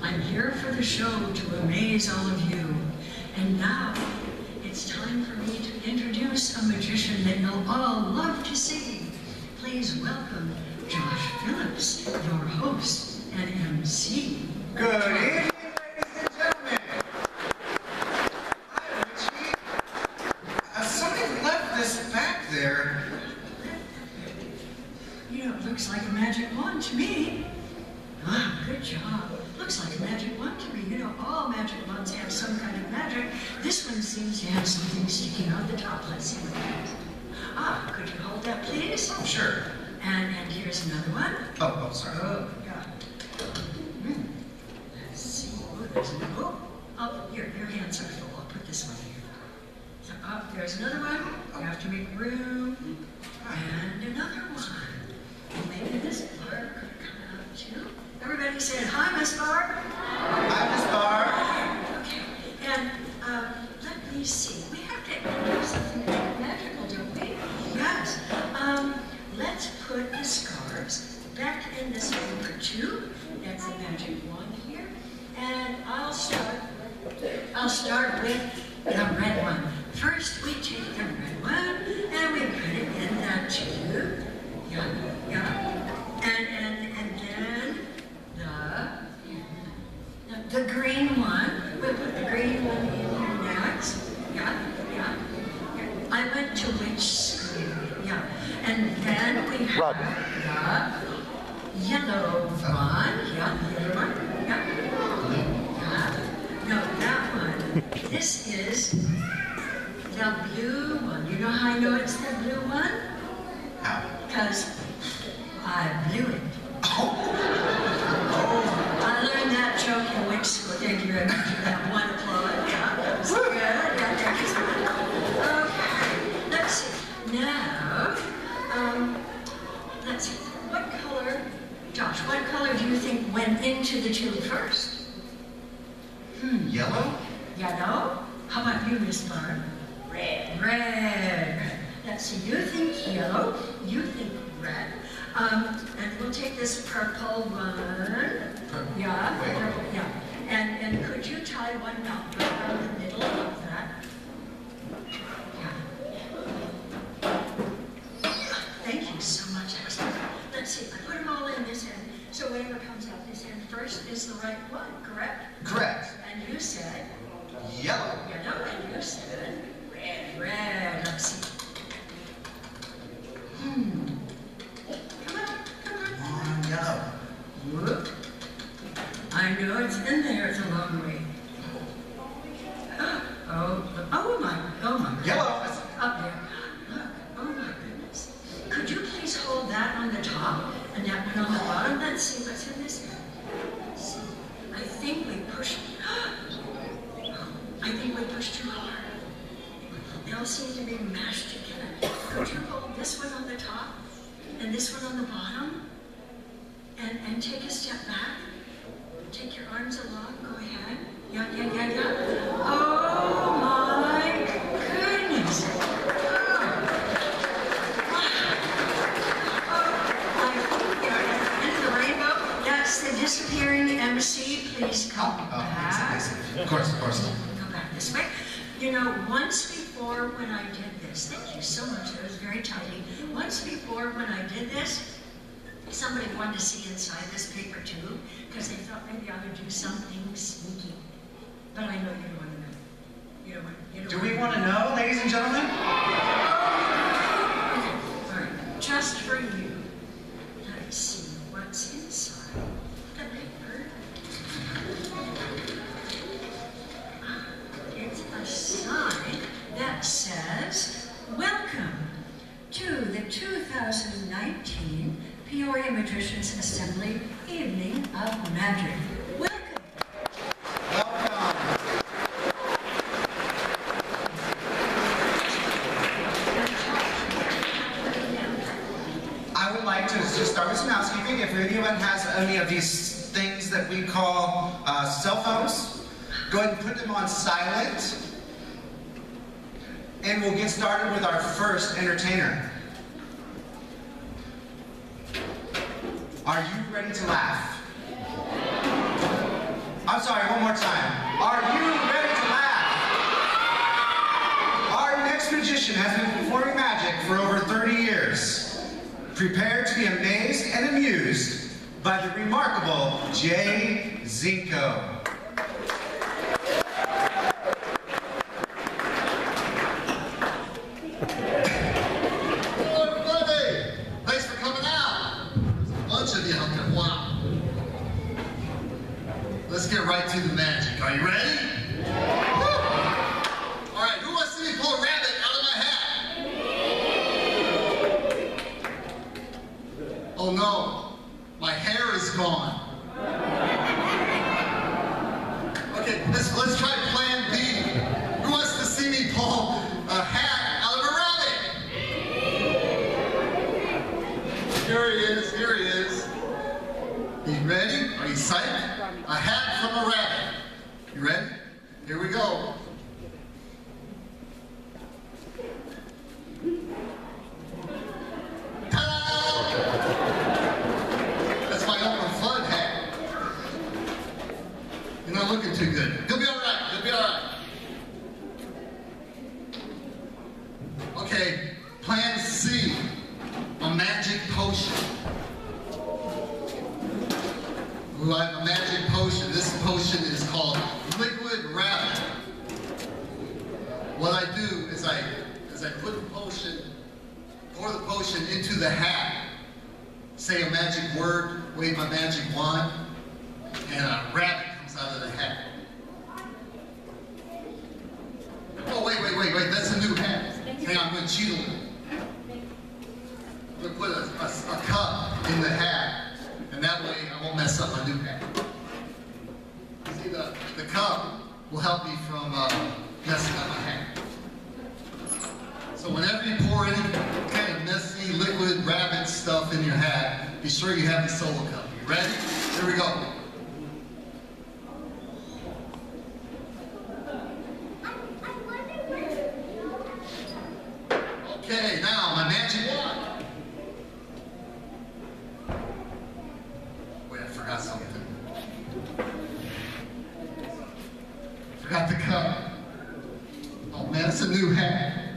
I'm here for the show to amaze all of you. And now, it's time for me to introduce a magician that you'll all love to see. Please welcome Josh Phillips, your host and MC. Good evening, ladies and gentlemen. Hi, Richie. Somebody left this back there. You know, it looks like a magic wand to me. Ah, good job. Looks like a magic wand to me. You know, all magic wands have some kind of magic. This one seems to have something sticking out the top. Let's see what it is. Ah, could you hold that, please? Oh, sure. And here's another one. Oh, sorry. Oh, yeah. Let's see. Oh, there's another. Oh, your hands are full. I'll put this one here. So, oh, there's another one. You have to make room. And another one. Maybe this bar could come out too. Everybody said, hi, Miss Barb. Hi, Miss Barb. Okay, and let me see. We have to do something magical, don't we? Yes. Let's put the scarves back in this paper too. That's the magic wand here. And I'll start with the red one. First, we take the red one and we put it in that tube. Yeah. And then the green one. We'll put the green one in here next. Yeah. I went to which screen? Yeah. And then we have the yellow one. Yeah, the other one. Yeah. No, that one. This is the blue one. You know how I know it's the blue one? How? Because I blew it. Oh. I learned that joke in which school. Thank you very much for that one applaud. Yeah, that was good. Yeah, thank you. Okay, let's see. Now, let's see. What color, Josh, what color do you think went into the tube first? Yellow? Yellow? How about you, Miss Barb? Red. Let's see, you think yellow, you think red. And we'll take this purple one. Yeah, purple, yeah. And could you tie one knot right around the middle of that? Yeah. Thank you so much, excellent. Let's see, I put them all in this end. So whatever comes out this end first is the right one, correct? Correct. And you said? Yellow. Yellow, and you said? Red. Let's see. Come on. Yellow. Whoop. I know it's in there. It's a long way. Oh my. Yellow. Up there. Look. Oh my goodness. Could you please hold that on the top and that one on the bottom? Let's see what's in this one. Let's see. I think we pushed too hard. They all seem to be mashed together. Could you hold this one on the top and this one on the bottom? And take a step back. Take your arms along. Go ahead. Yeah. Oh my goodness. Into the rainbow. That's the disappearing MC. Please come back. Of course. Come back this way. You know, once before when I did this, thank you so much. That was very tidy. Once before when I did this, somebody wanted to see inside this paper tube because they thought maybe I would do something sneaky. But I know you don't want to know. You don't want. Do we want to know, ladies and gentlemen? Okay, all right. Just for you. Let's see what's inside the paper. It's a sign that says, "Welcome to the 2019 Peoria Magicians Assembly Evening of Magic." Welcome. I would like to just start with some housekeeping. If anyone has any of these things that we call cell phones, go ahead and put them on silent. And we'll get started with our first entertainer. Are you ready to laugh? I'm sorry, one more time. Are you ready to laugh? Our next magician has been performing magic for over 30 years. Prepare to be amazed and amused by the remarkable Jay Zinko. Let's get right to the magic. Are you ready? Woo! All right, who wants to see me pull a rabbit out of my hat? Oh no, my hair is gone. Okay, let's try plan B. Who wants to see me pull a hat out of a rabbit? Here he is, here he is. You ready? Are you psyched? A hat from a rabbit. You ready? Here we go. Ta-da! That's my Uncle Fudd hat. You're not looking too good. You'll be all right. You'll be all right. Okay, plan C. A magic potion. Ooh, I have a magic potion. This potion is called Liquid Rabbit. What I do is I put the potion, pour the potion into the hat, say a magic word, wave my magic wand, and a rabbit comes out of the hat. Oh, wait, that's a new hat. Hang on, I'm going to cheat a little. I'm going to put a cup in the hat. And that way I won't mess up my new hat. See, the cup will help me from messing up my hat. So whenever you pour any kind of messy liquid rabbit stuff in your hat, be sure you have the solo cup. You ready? Here we go. Okay, now my magic wand. Forgot something. Forgot the cup. Oh man, it's a new hat.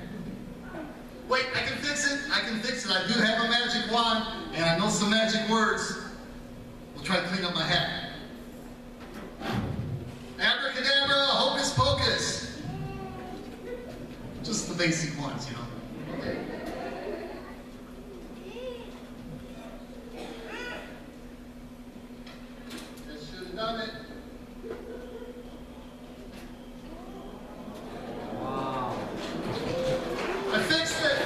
Wait, I can fix it. I can fix it. I do have a magic wand, and I know some magic words. We'll try to clean up my hat. Abracadabra, hocus pocus. Just the basic ones, you know. Okay. Done it. Wow. I fixed it.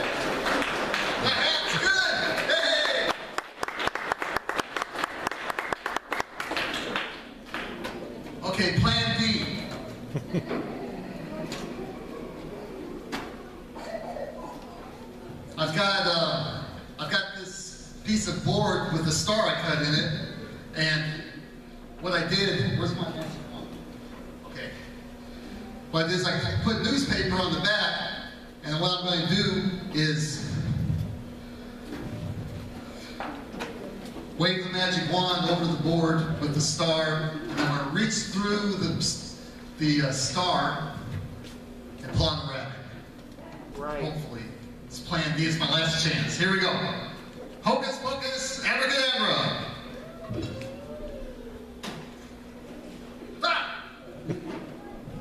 The hat's good. Hey. Okay, plan D. I've got this piece of board with a star I cut in it, and what I did, where's my magic wand? Okay. What I did is I put newspaper on the back, and what I'm going to do is wave the magic wand over the board with the star, and I'm going to reach through the star and pull on the rabbit. Right. Hopefully. It's plan D. It's my last chance. Here we go. Hocus pocus, abracadabra.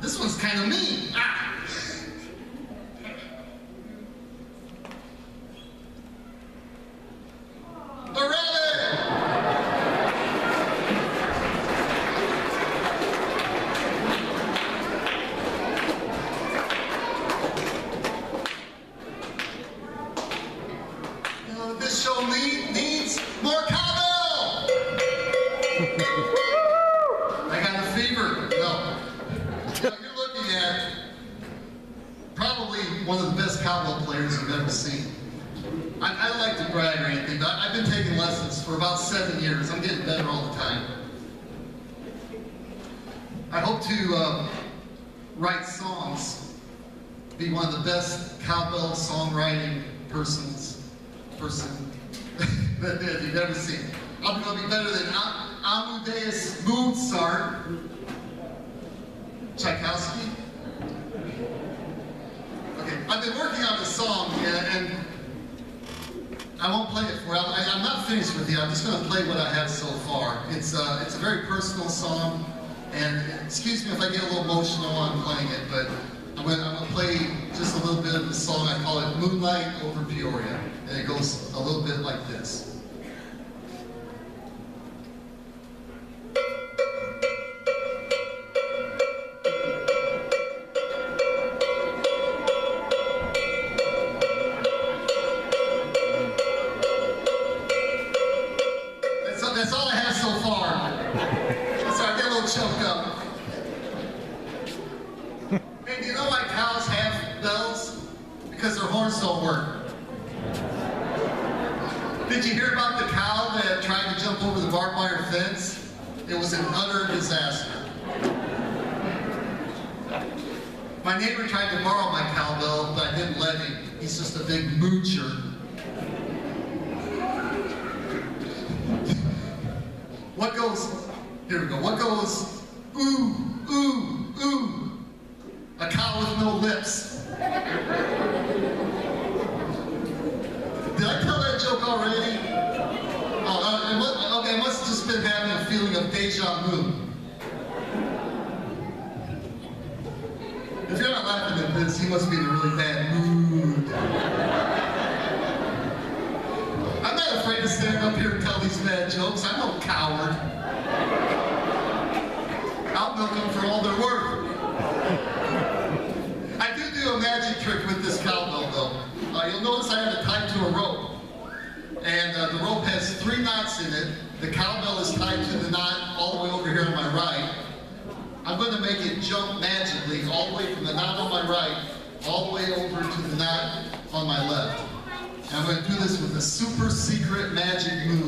This one's kind of mean. Ah. The rabbit! You know, this show needs more cowbell! I got the fever. No. You're looking at probably one of the best cowbell players you've ever seen. I don't like to brag or anything, but I've been taking lessons for about 7 years. I'm getting better all the time. I hope to write songs, be one of the best cowbell songwriting person that you've ever seen. I'm going to be better than Amadeus Mozart. Tchaikovsky? Okay, I've been working on this song, and I won't play it for you. I'm not finished with you. I'm just going to play what I have so far. It's a very personal song, and excuse me if I get a little emotional while I'm playing it, but I'm going to play just a little bit of the song. I call it Moonlight Over Peoria, and it goes a little bit like this. That's all I have so far. Sorry, I get a little choked up. Hey, do you know why cows have bells? Because their horns don't work. Did you hear about the cow that tried to jump over the barbed wire fence? It was an utter disaster. My neighbor tried to borrow my cowbell, but I didn't let him. He's just a big moocher. What goes, here we go, what goes, ooh, ooh, ooh, a cow with no lips. Did I tell that joke already? Oh, okay, I must have just been having a feeling of deja vu. If you're not laughing at this, you must be in a really bad mood. I'm not afraid to stand up here and tell these bad jokes. I'm no coward. I'll milk them for all they're worth. I do a magic trick with this cowbell, though. You'll notice I have it tied to a rope. And the rope has 3 knots in it. The cowbell is tied to the knot all the way over here on my right. I'm going to make it jump magically all the way from the knot on my right, all the way over to the knot on my left. And I'm going to do this with a super secret magic move.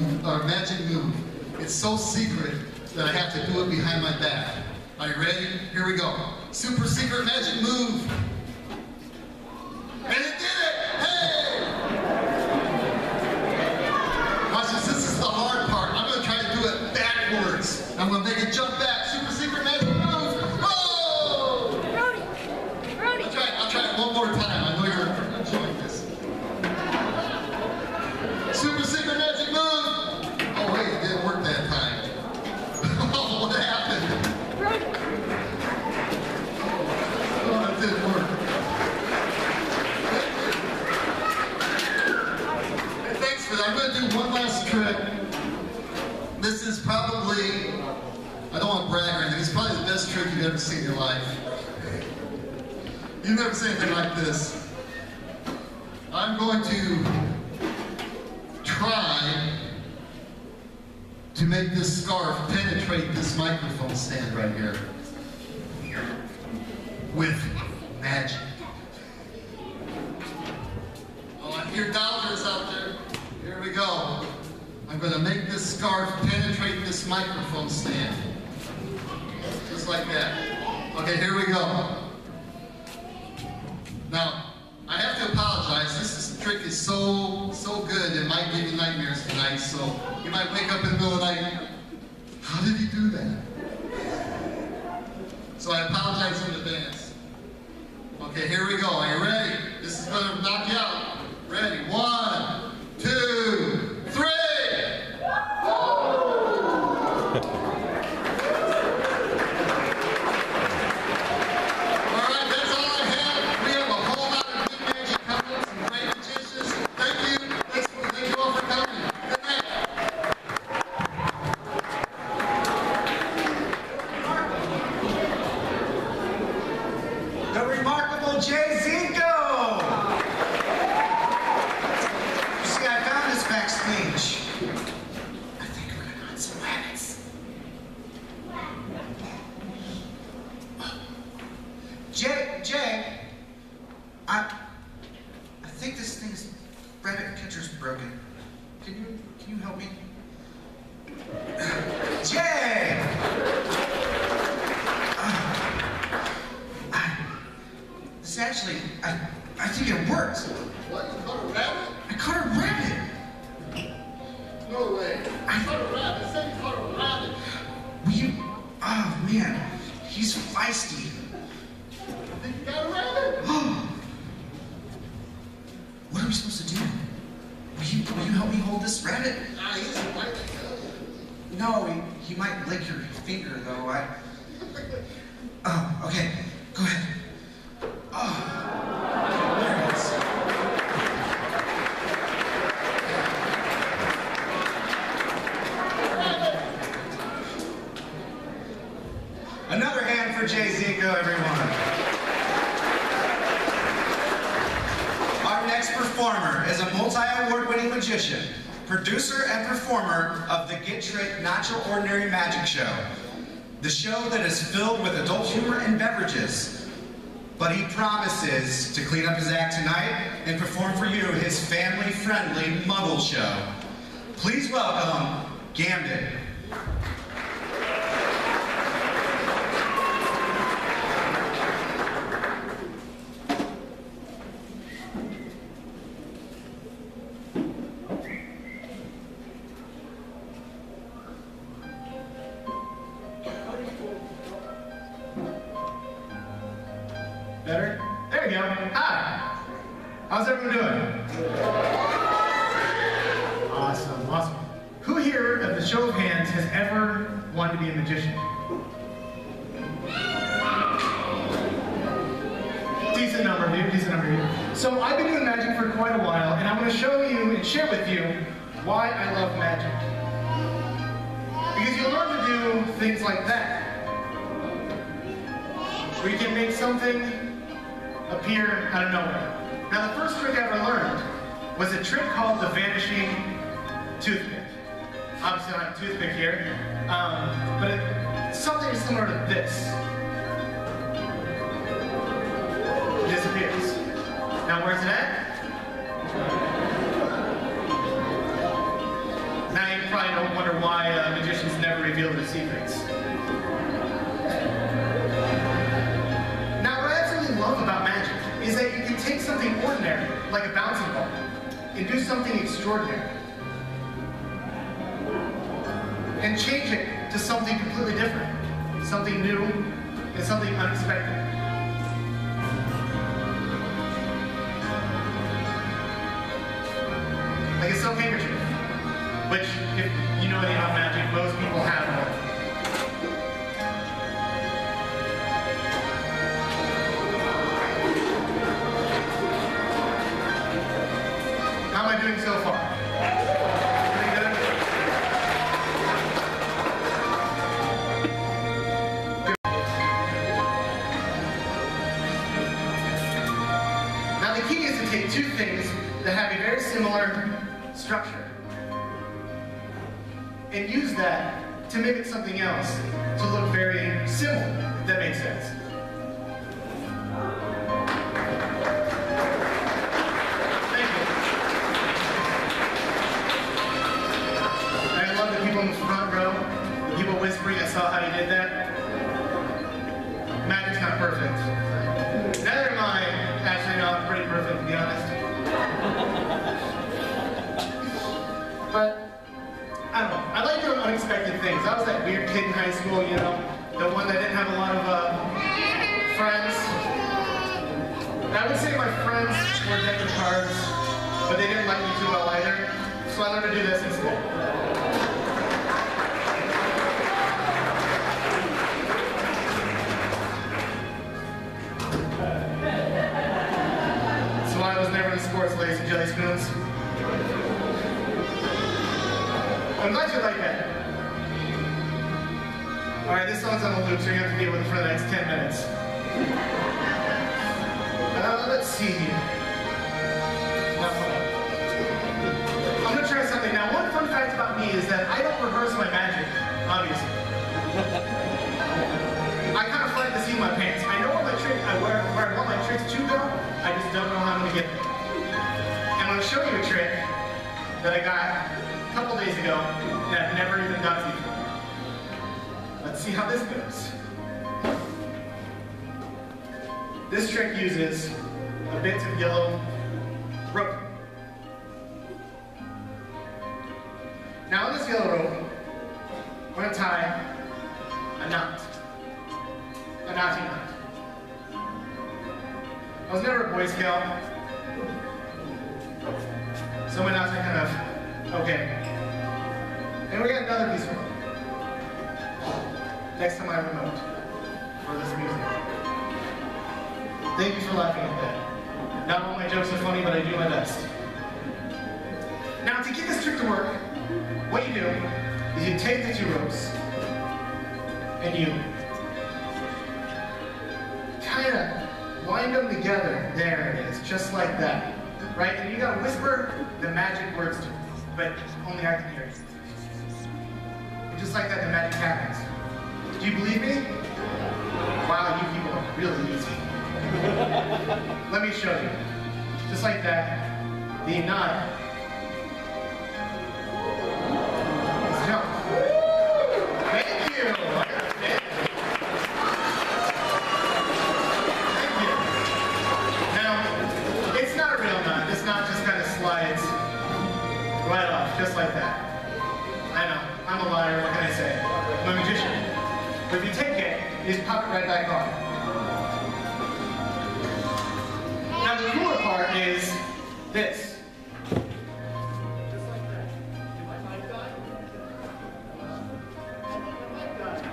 It's so secret that I have to do it behind my back. Are you ready? Here we go. Super secret magic move. And it did it! Hey! Watch this. This is the hard part. I'm going to try to do it backwards. I'm going to make it jump back. Super secret magic move. Oh! Brody! I'll try it one more time. I know you're enjoying this. Super secret magic move! Oh wait, it didn't work that time. Oh, what happened? Oh, it didn't work. Hey, thanks for that. I'm going to do one last trick. This is probably, I don't want to brag or anything, it's probably the best trick you've ever seen in your life. You've never seen anything like this. I'm going to try to make this scarf penetrate this microphone stand right here with magic. Oh, I hear doubters out there. Here we go. I'm going to make this scarf penetrate this microphone stand. Just like that. Okay, here we go. Now, I have to apologize. This trick is so good, it might give you nightmares tonight, so you might wake up in the middle of the night. How did he do that? So I apologize in advance. Okay, here we go. Are you ready? This is going to knock you out. Ready? 1, 2, 3! Jay, I think this thing's rabbit catcher's broken. Can you help me? Jay! This actually, I think it worked. What? You caught a rabbit? I caught a rabbit. No way. I caught a rabbit. I said you caught a rabbit. Will you? Oh man, He's feisty. I think you got it right. What are we supposed to do? Will you help me hold this rabbit? He's right. No, he might lick your finger though. Oh, okay. Go ahead. Oh, there it is. Another hand for Jay Zinko, everyone. Our next performer is a multi-award-winning magician, producer and performer of the Get Trick Not Your Ordinary Magic Show. The show that is filled with adult humor and beverages. But he promises to clean up his act tonight and perform for you his family-friendly Muggle show. Please welcome Gambit. Better? There we go. Hi. How's everyone doing? Awesome, awesome. Who here, at the show of hands, has ever wanted to be a magician? Decent number, dude. Decent number, dude. So I've been doing magic for quite a while, and I'm going to show you and share with you why I love magic. Because you learn to do things like that. Where you can make something appear out of nowhere. Now, the first trick I ever learned was a trick called the vanishing toothpick. Obviously, I don't have a toothpick here, but it's something similar to this. It disappears. Now, where's it at? Now, you probably don't wonder why magicians never reveal their secrets. Love about magic is that you can take something ordinary, like a bouncing ball, and do something extraordinary. And change it to something completely different, something new, and something unexpected. Like a silk handkerchief, which, if you know anything about magic, most people have one. How am I doing so far? Pretty good? Good. Now the key is to take two things that have a very similar structure and use that to mimic something else to look very similar, if that makes sense. In the front row, the people whispering, I saw how you did that. Magic's not perfect. Neither am I. Actually, no, I'm pretty perfect, to be honest. But, I don't know. I like doing unexpected things. I was that weird kid in high school, you know, the one that didn't have a lot of friends. I would say my friends were deck of cards, but they didn't like me too well either. So I learned to do this instead. Sports, ladies and jelly spoons. I'm glad you like that. Alright, this song's on a loop, so you have to deal with it for the next 10 minutes. Let's see here. I'm going to try something. Now, one fun fact about me is that I don't rehearse my magic, obviously. I kind of fly at the seat of my pants. I know where I want my tricks to go, I just don't know how I'm going to get there. I'm going to show you a trick that I got a couple days ago that I've never even got to before. Let's see how this goes. This trick uses a bit of yellow rope. Now on this yellow rope, we're going to tie a knot. not too much. I was never a Boy Scout. So my knots are kind of okay. And we got another piece of work. Next time I remote for this music. Thank you for laughing at that. Not all my jokes are funny, but I do my best. Now, to get this trick to work, what you do is you take the 2 ropes and you kind of wind them together. There it is, just like that. Right? And you gotta whisper the magic words to me, but only I can hear you. And just like that, the magic happens. Do you believe me? Wow, you people are really easy. Let me show you. Just like that, the knot is jumped. Thank you. Thank you. Now, it's not a real knot. This knot just kind of slides right off, just like that. I know, I'm a liar, what can I say? I'm a magician. But if you take it, you just pop it right back on. Now the cooler part is this. Just like that. My mic died? My mic died.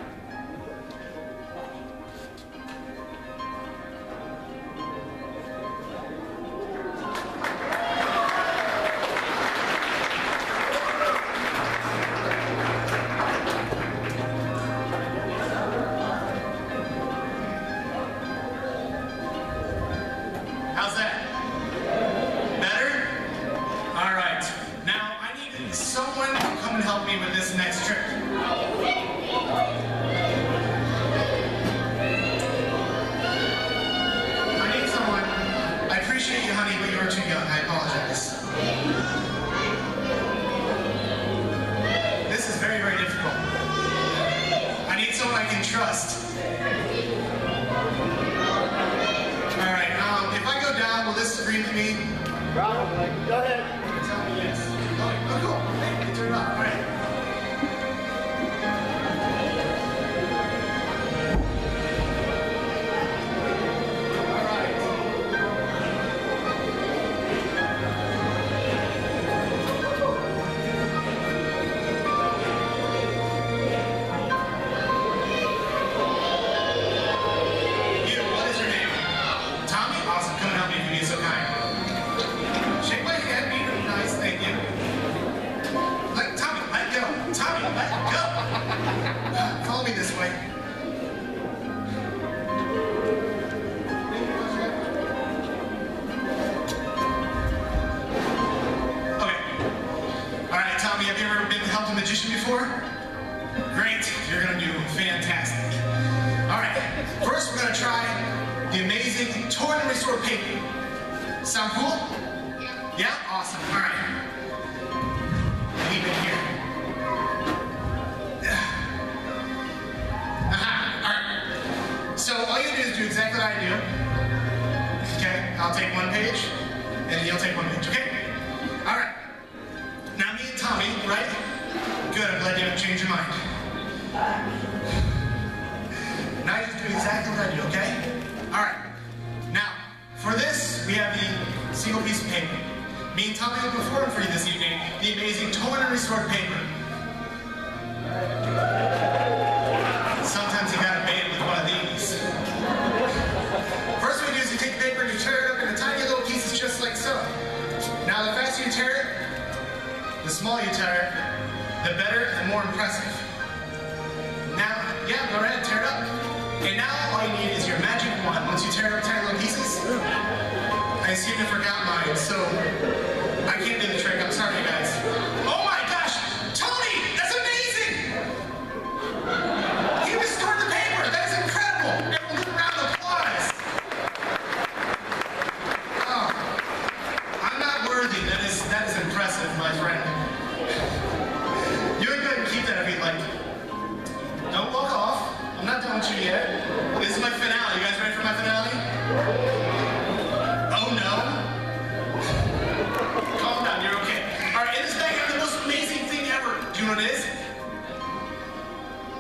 How's that? Better? All right. Now, I need someone to come and help me with this next trick. I need someone. I appreciate you, honey, but you are too young. I apologize. This is very, very difficult. I need someone I can trust. All right, if I go down, will this scream at me? Probably. Go ahead. Tell me yes. Oh, cool. Hey, you turned it off. All right. All right. You, what is your name? Tommy? Awesome. Come and help me if you be so kind. Shake my hand, be really nice, thank you. Tommy, let go. Tommy, let go. Follow me this way. Okay. All right, Tommy, have you ever been helped a magician before? Great, you're gonna do fantastic. All right, first we're gonna try the amazing torn and restored paper. Sound cool? Yeah, awesome. All right. Leave it here. All right. So all you do is do exactly what I do. Okay. I'll take 1 page, and then you'll take 1 page. Okay. All right. Now me and Tommy, right? Good. I'm glad you haven't changed your mind. Now you just do exactly what I do. Okay. All right. Now for this, we have the single piece of paper. Me and Tommy will perform for you this evening the amazing torn and restored paper. Sometimes you gotta bait it with one of these. First what you do is you take the paper and you tear it up into tiny little pieces just like so. Now the faster you tear it, the smaller you tear it, the better, the more impressive. Now, yeah, go ahead, tear it up. And now all you need is your magic wand. Once you tear it up tiny little pieces, I seem to forgot mine, so I can't do the trick. I'm sorry, guys. Oh my gosh! Tony! That's amazing! He restored the paper! That's incredible! Everyone give a round of applause! Oh. I'm not worthy. That is impressive, my friend. You can go ahead and keep that if you'd like. Don't walk off. I'm not done with you yet. This is my finale. You guys ready for my finale? Oh no. Calm down, you're okay. Alright, in this bag I have the most amazing thing ever. Do you know what it is?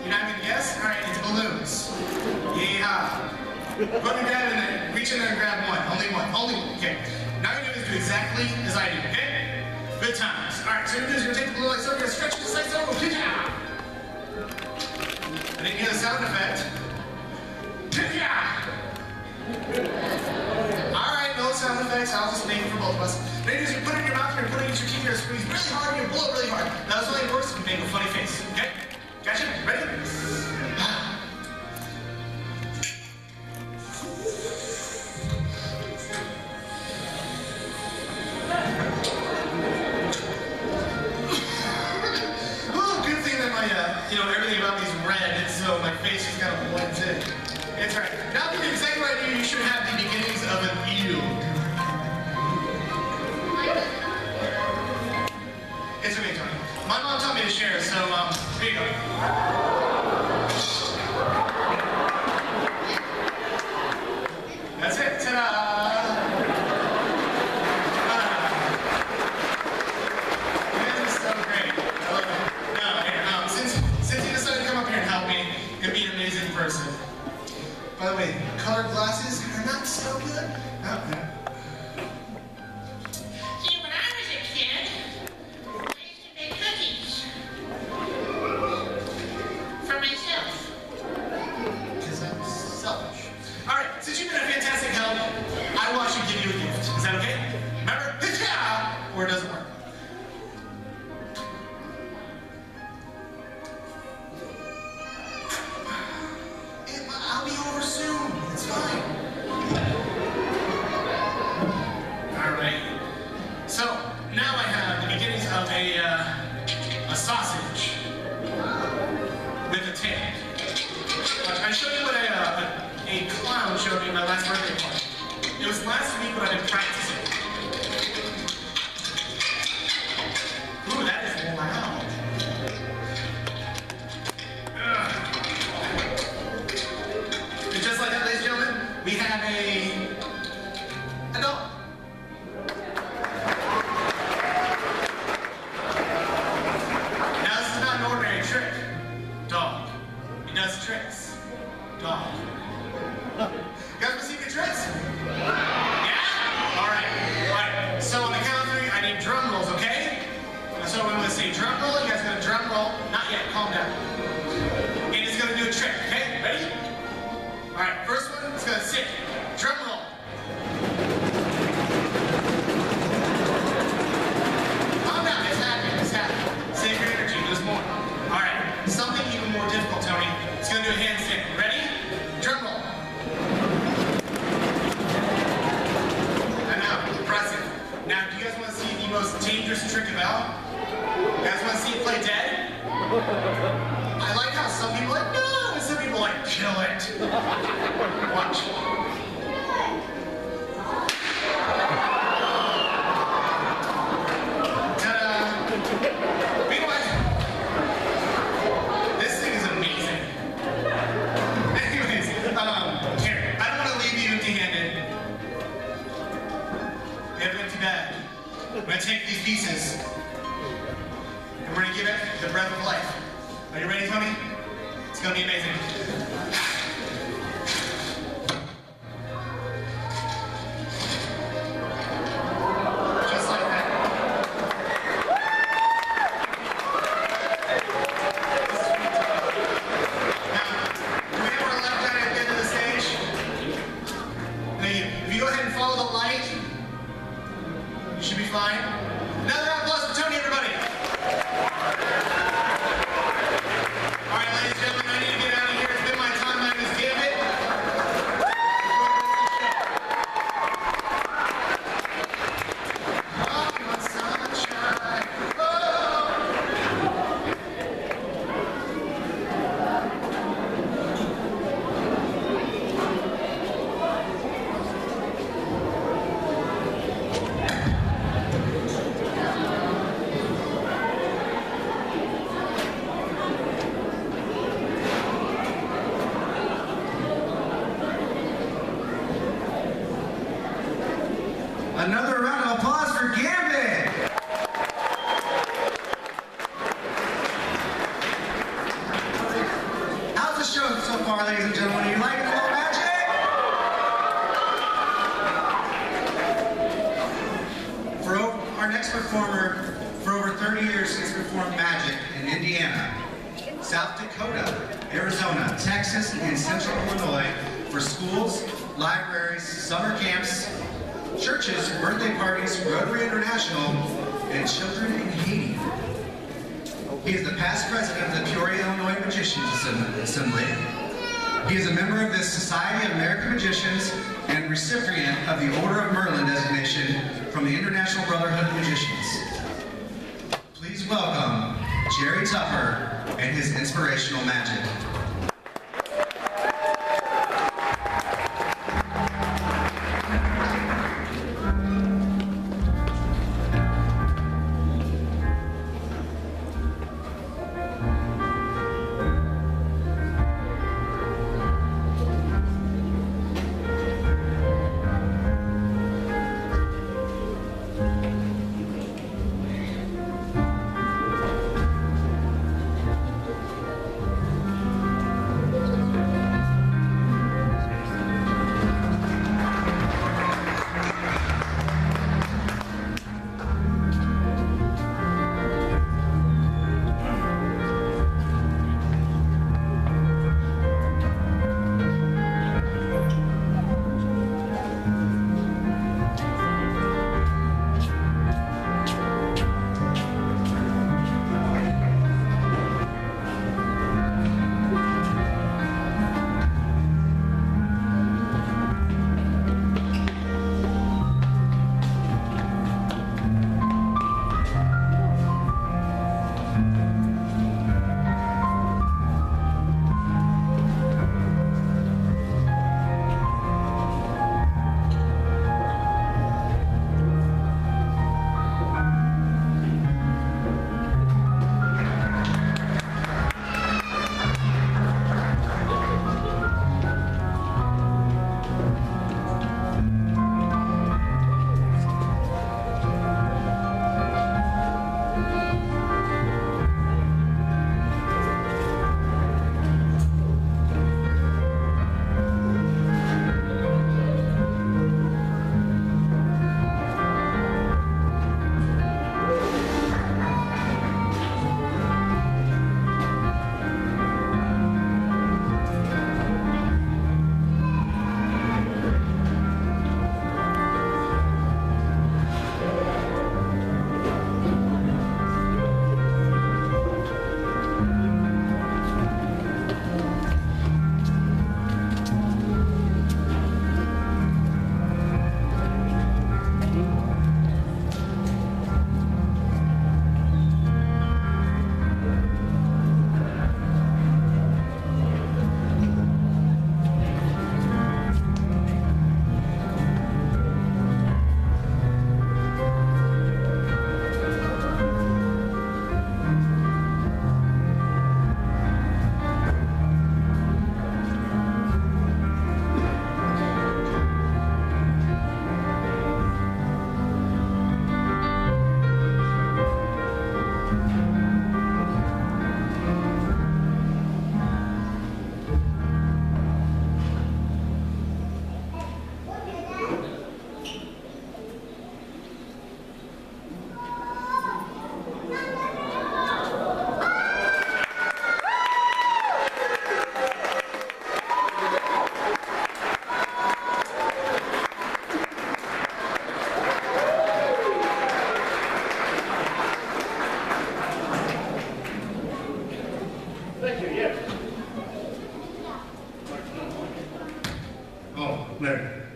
You're not gonna guess? Alright, it's balloons. Yeah. Go ahead and grab it and then reach in there and grab one. Only one. Only one. Okay. Now you're going to do exactly as I do, okay? Good times. All right, so you're going to take the blue light circle, you're going to stretch the slice over. I didn't hear the sound effect. All right, no sound effects. I'll just make it for both of us. Ladies, you put it in your mouth, you're putting it in your teeth, you're squeeze really hard, you blow really hard. That only works if you make a funny face, okay? Gotcha? Ready? Everything about me is red, so my face just kind of blends in. It's right. Now that you do exactly what I do, you should have the beginnings of an eel. It's okay, Tony. My mom taught me to share, so here you go. That's it. Ta-da! This is so great. I love it. Since you decided to come up here and help me, you'll be an amazing person. By the way, colored glasses are not so good. See, when I was a kid, I used to make cookies for myself. Because I'm selfish. All right, since you've been a fantastic help, I want you to give you a gift. Is that okay? Remember, yeah, or it doesn't work. I'll be over soon. It's fine. All right. So now I have the beginnings of a sausage with a tail. I showed you what a clown showed me in my last birthday party. It was last week, but I've been practicing. Ooh, that is loud. Just like that, ladies and gentlemen, we have a dog. Now this is not an ordinary trick. Dog. It does tricks. Dog. You guys want to see the tricks? Yeah? Alright. So on the count of three, I need drum rolls, okay? So I'm going to say drum roll, you guys are going to drum roll. Not yet, calm down. And it's going to do a trick, okay? Ready? All right, first one is going to sit. Drum roll. Calm down, it's happening, it's happening. Save your energy, there's more. All right, something even more difficult, Tony. It's going to do a handstand. Ready? Drum roll. I know, impressive. Now, do you guys want to see the most dangerous trick of all? You guys want to see it play dead? I like how some people are like, no, and some people are like, kill it. Watch. Ta-da! You know what? This thing is amazing. Anyways, here, I don't want to leave you empty-handed. We have an empty bag. I'm going to take these pieces, and we're going to give it the breath of life. Are you ready, Tony? It's going to be amazing. Just like that. Now, do we have our left guy at the end of the stage? Thank you. If you go ahead and follow the light, you should be fine. Another round of applause for Tony, everybody. All right, ladies and gentlemen, I need to get out of here. It's been my time. 30 years since performed magic in Indiana, South Dakota, Arizona, Texas, and Central Illinois for schools, libraries, summer camps, churches, birthday parties, Rotary International, and children in Haiti. He is the past president of the Peoria, Illinois Magicians Assembly. He is a member of the Society of American Magicians and recipient of the Order of Merlin designation from the International Brotherhood of Magicians. Please welcome Jerry Tupper and his inspirational magic.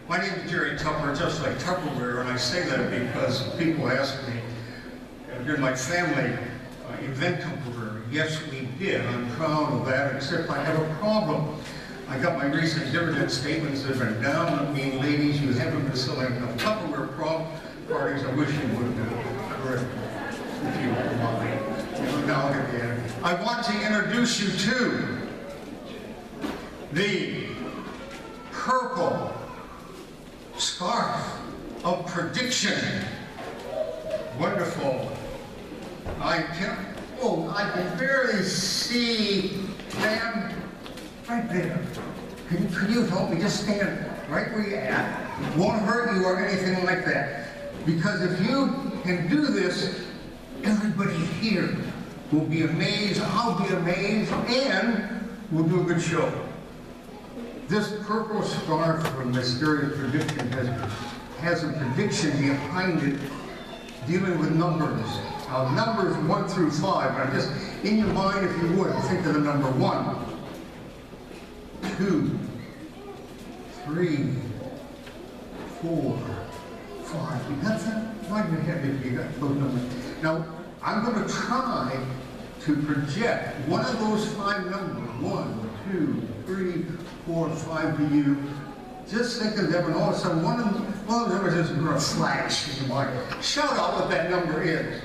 My name is Jerry Tupper, just like Tupperware, and I say that because people ask me, you're my family event temporary. Yes, we did. I'm proud of that, except I have a problem. I got my recent dividend statements that have been down. I mean, ladies, you haven't been selling enough Tupperware parties. I wish you would have. Correct. If you wouldn't mind. Now I'll get the end. I want to introduce you to the purple scarf of prediction. Wonderful. I can barely see, ma'am, right there. Could you help me? Just stand right where you're at. Won't hurt you or anything like that. Because if you can do this, Everybody here will be amazed, I'll be amazed, and we'll do a good show. This purple scarf from Mysterious Prediction has a prediction behind it dealing with numbers. Now, numbers 1 through 5, but just in your mind, if you would, think of the number 1, 2, 3, 4, 5. You got that? Right in your head if you got those numbers. Now, I'm going to try to project one of those 5 numbers, 1, 2, 3, 4, 5 to you. Just think of them, and all of a sudden, one of those numbers is going to flash in your mind. Shout out what that number is.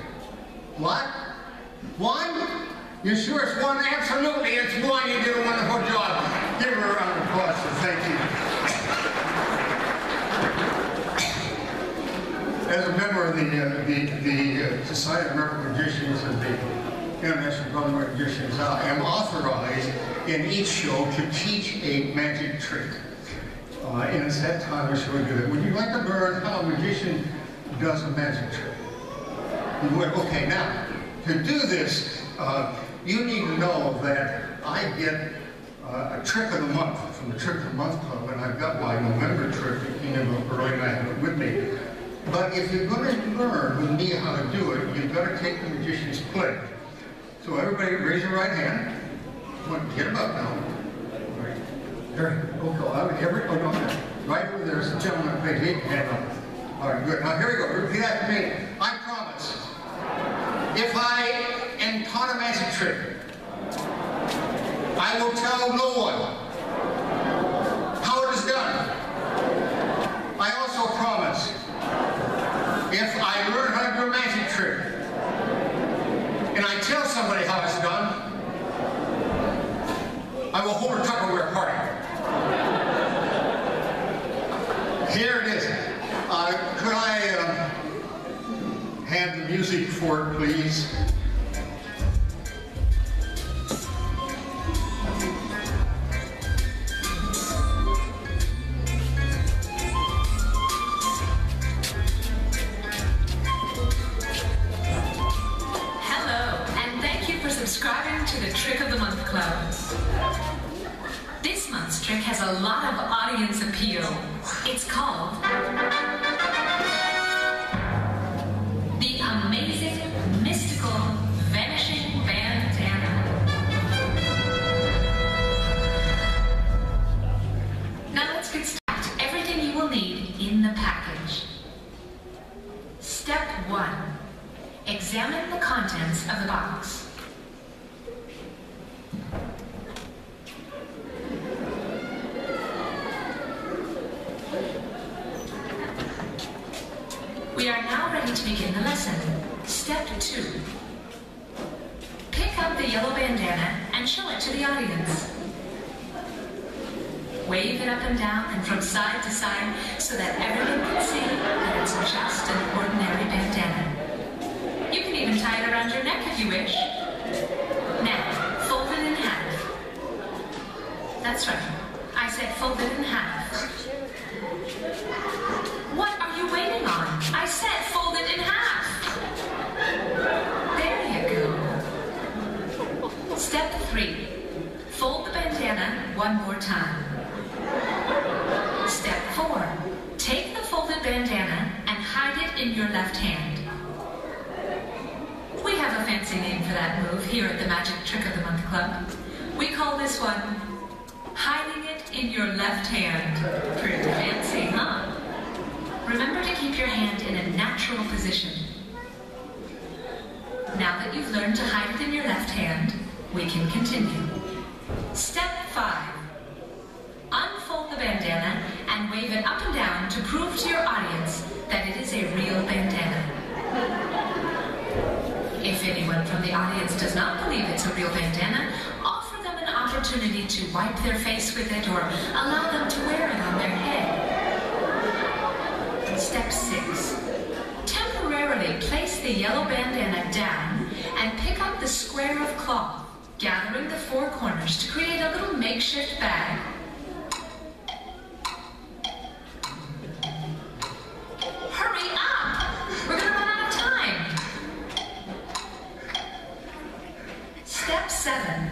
What? 1? You sure it's 1? Absolutely, it's 1. You did a wonderful job. Give her a round of applause, so thank you. As a member of the Society of American Magicians and the International Brotherhood of Magicians, I am authorized in each show to teach a magic trick. And it's that time I show you that. Would you like to learn how a magician does a magic trick? You would? Okay, now, to do this, you need to know that I get a trick of the month from the Trick of the Month Club, and I've got my November trick that came in early and I have it with me. But if you're going to learn with me how to do it, you've got to take the magician's pledge. So everybody raise your right hand. Get them up now. Right. There. Oh, no. Right over there. There's a gentleman. Please, keep your hand up. All right, good. Now here we go. Repeat after me. I promise. If I encounter a magic trick, I will tell no one how it is done. I also promise, if I learn how to do a magic trick, and I tell somebody how it's done, I will hold a Tupperware party. Here it is. Could I have the music for it, please? Subscribing to the Trick of the Month Club. This month's trick has a lot of audience appeal. It's called the Amazing Mystical Vanishing Bandana. Now let's get started. Everything you will need in the package. Step 1. Examine the contents of the box. We are now ready to begin the lesson. Step 2. Pick up the yellow bandana and show it to the audience. Wave it up and down and from side to side so that everyone can see that it's just an ordinary bandana. You can even tie it around your neck if you wish. Now, fold it in half. That's right. I said fold it in half. What are you waiting on? I said fold it in half. There you go. Step 3. Fold the bandana one more time. Step 4. Take the folded bandana and hide it in your left hand. We have a fancy name for that move here at the Magic Trick of the Month Club. We call this one hiding it in your left hand. Pretty fancy, huh? Remember to keep your hand in a natural position. Now that you've learned to hide it in your left hand, we can continue. Step 5. Unfold the bandana and wave it up and down to prove to your audience that it is a real bandana. If anyone from the audience does not believe it's a real bandana, offer them an opportunity to wipe their face with it or allow them to wear it on their head. Step 6. Temporarily place the yellow bandana down and pick up the square of cloth, gathering the 4 corners to create a little makeshift bag. Hurry up! We're gonna run out of time. 7.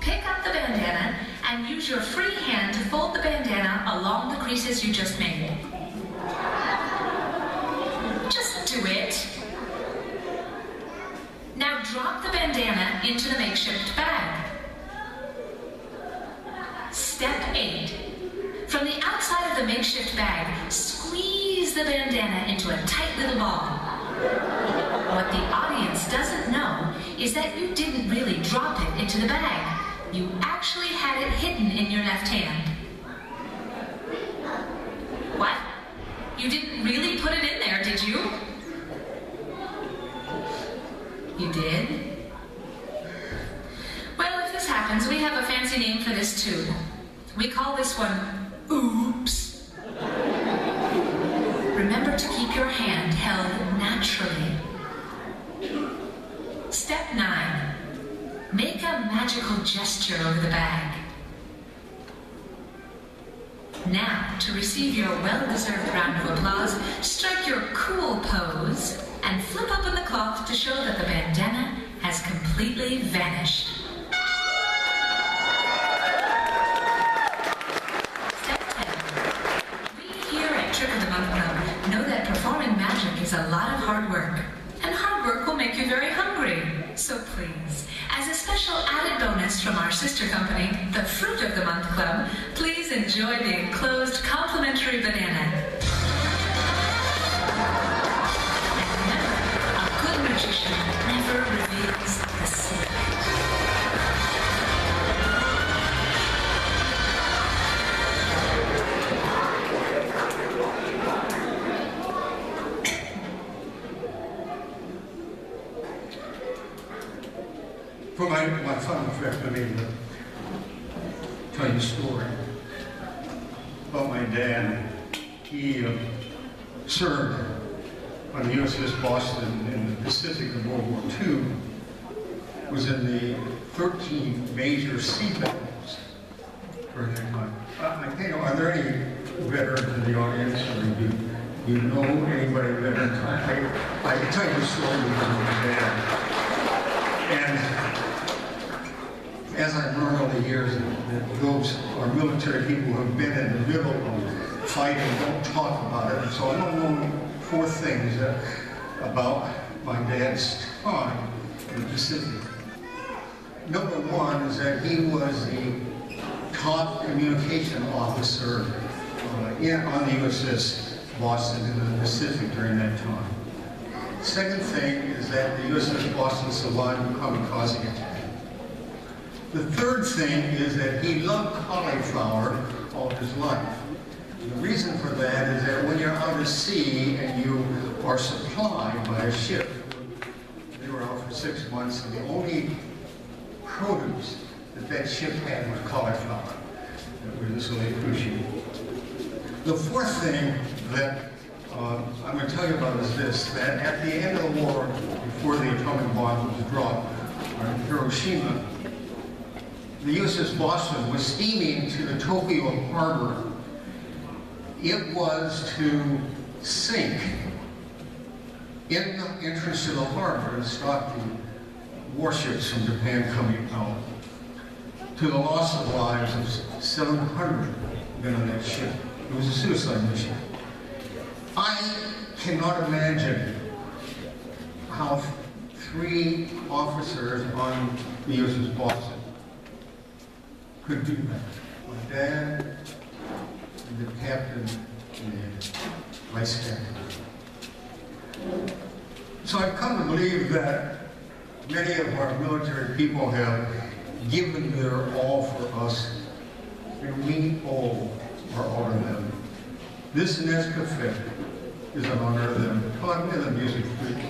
Pick up the bandana and use your free hand to fold the bandana along the creases you just made. Just do it. Now drop the bandana into the makeshift bag. Step 8. From the outside of the makeshift bag, squeeze the bandana into a tight little ball. What the audience doesn't know is that you didn't really drop it into the bag. You actually had it hidden in your left hand. What? You didn't really put it in there, did you? You did? Well, if this happens, we have a fancy name for this too. We call this one, oops. Remember to keep your hand held naturally. Step 9. Make a magical gesture over the bag. Now, to receive your well-deserved round of applause, strike your cool pose and flip open the cloth to show that the bandana has completely vanished. Step 10. We here at Trick of the Month Club know that performing magic is a lot of hard work, and hard work will make you very hungry. So please, as a special added bonus from our sister company, the Fruit of the Month Club, please enjoy the enclosed complimentary banana. And remember, a good magician never reveals the secret. For my final trip, I mean, tell you a story about my dad. He served on the USS Boston in the Pacific in World War II, was in the 13 major sea battles during that time. I think, are there any veterans in the audience, or do you know anybody veteran? I can tell you a story about my dad. And as I've learned over the years, that those are military people who have been in the middle of fighting don't talk about it. And so I don't know 4 things about my dad's time in the Pacific. Number 1 is that he was the top communication officer on the USS Boston in the Pacific during that time. Second thing is that the USS Boston survived a kamikaze attack. The third thing is that he loved cauliflower all his life. And the reason for that is that when you're out at sea and you are supplied by a ship, they were out for 6 months, and the only produce that ship had was cauliflower. That was really appreciated. The fourth thing that I'm going to tell you about is this, that at the end of the war, before the atomic bomb was dropped on Hiroshima, the USS Boston was steaming to the Tokyo harbor. It was to sink in the entrance to the harbor and stop the warships from Japan coming out, to the loss of lives of 700 men on that ship. It was a suicide mission. I cannot imagine how 3 officers on the USS Boston could do that. My dad, and the captain, and the vice captain. So I've come to believe that many of our military people have given their all for us, and we all are all of them. This next cafe is an honor of them. Come in the music, please.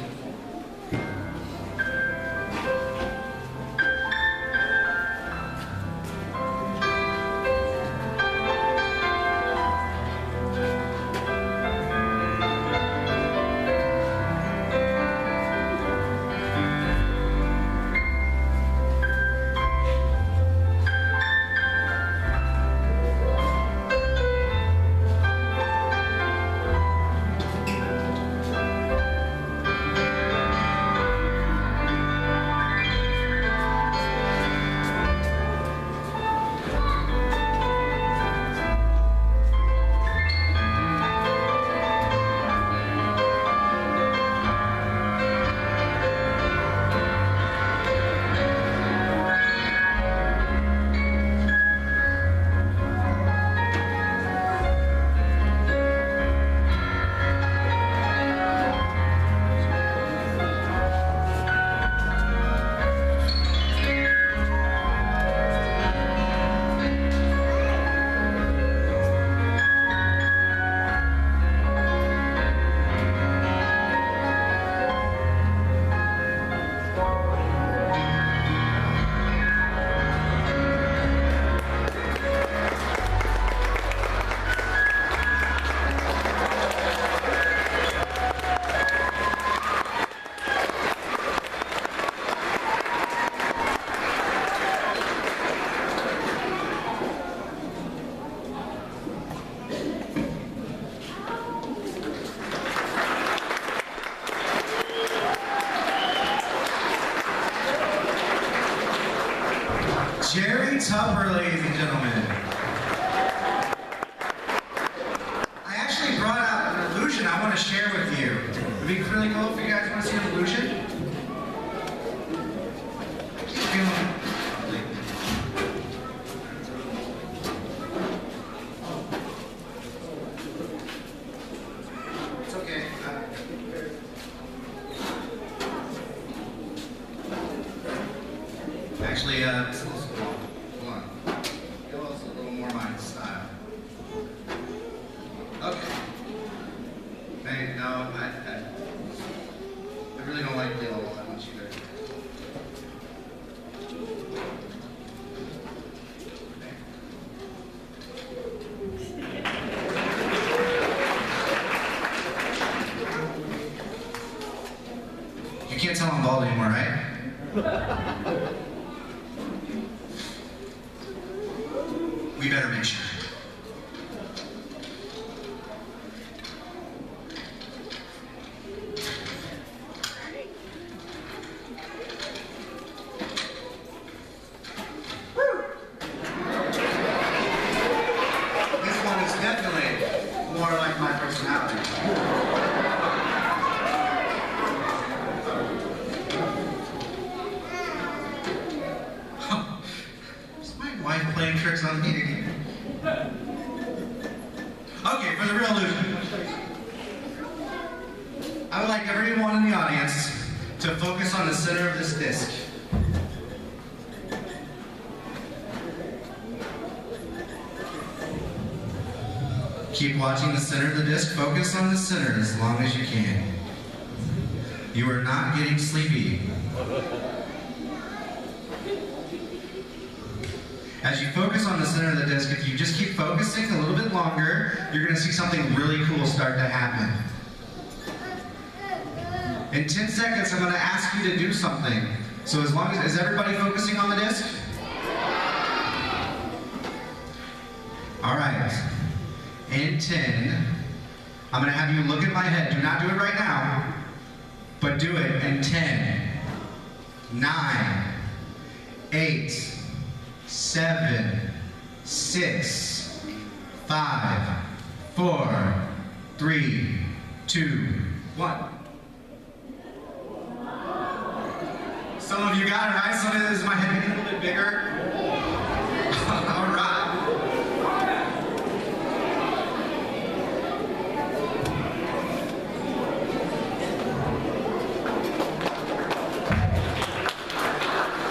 Jerry Tupper, ladies and gentlemen. I actually brought out an illusion I want to share with you. Would it be really cool if you guys want to see an illusion? It's okay. Actually, it's a little small. Hold on. Yellow's a little more my style. Okay. Hey, no, I really don't like yellow that much either. You can't tell I'm bald anymore, right? We better make sure. This one is definitely more like my personality. Wife playing tricks on me again. Okay, for the real illusion, I would like everyone in the audience to focus on the center of this disc. Keep watching the center of the disc. Focus on the center as long as you can. You are not getting sleepy. As you focus on the center of the disc, if you just keep focusing a little bit longer, you're going to see something really cool start to happen. In 10 seconds, I'm going to ask you to do something. So as long as, is everybody focusing on the disc? All right. In 10, I'm going to have you look at my head. Do not do it right now, but do it in 10, 9, 8, 7, 6, 5, 4, 3, 2, 1. Some of you got it right. Some of this is my head getting a little bit bigger. All right.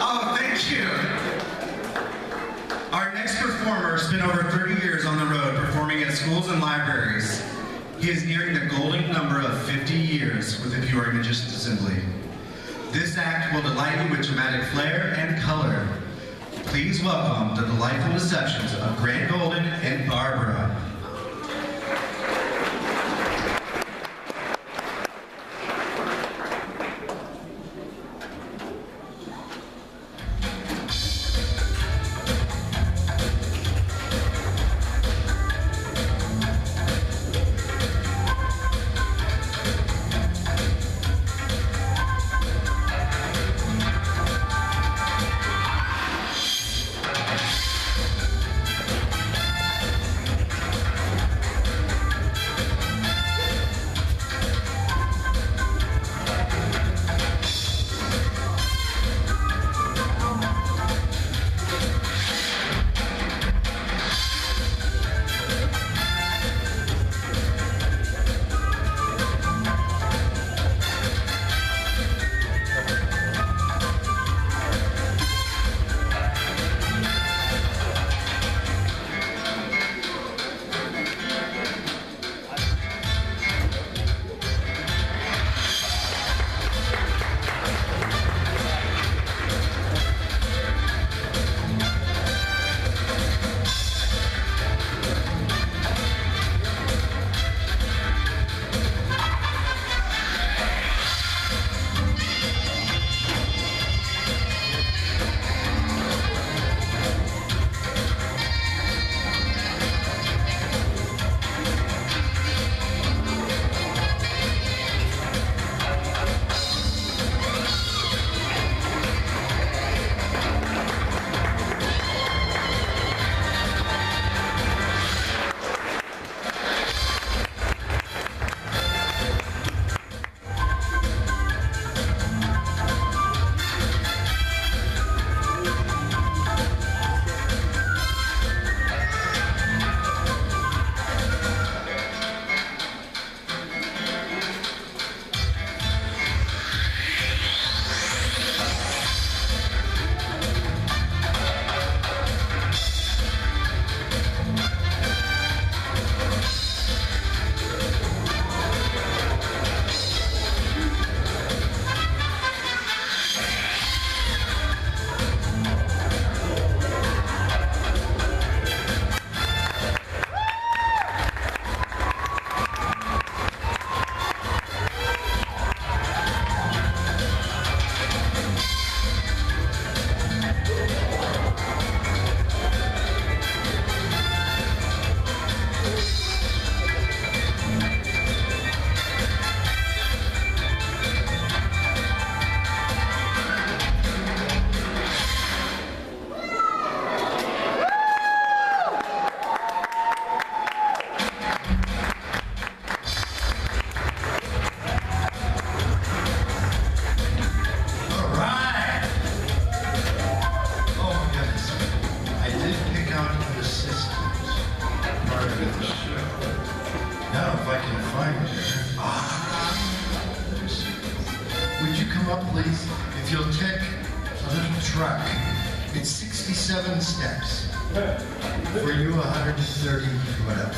Oh, thank you. Our next performer spent over 30 years on the road performing at schools and libraries. He is nearing the golden number of 50 years with the Peoria Magicians Assembly. This act will delight you with dramatic flair and color. Please welcome the delightful deceptions of Grant Golden and Barbara. truck. It's 67 steps. For you, 130, whatever.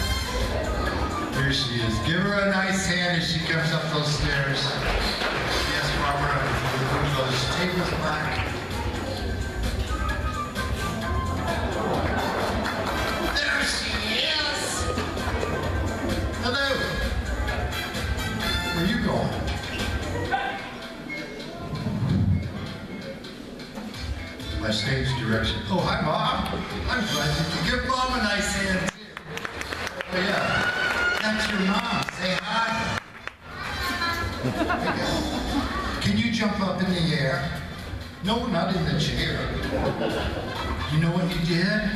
Here she is. Give her a nice hand as she comes up those stairs. Yes, Barbara, move those tables back. There she is! Hello! Where are you going? My stage direction. Oh, hi, Mom. I'm glad you could give Mom a nice hand, too. Oh, yeah. That's your mom. Say hi. Can you jump up in the air? No, not in the chair. You know what you did?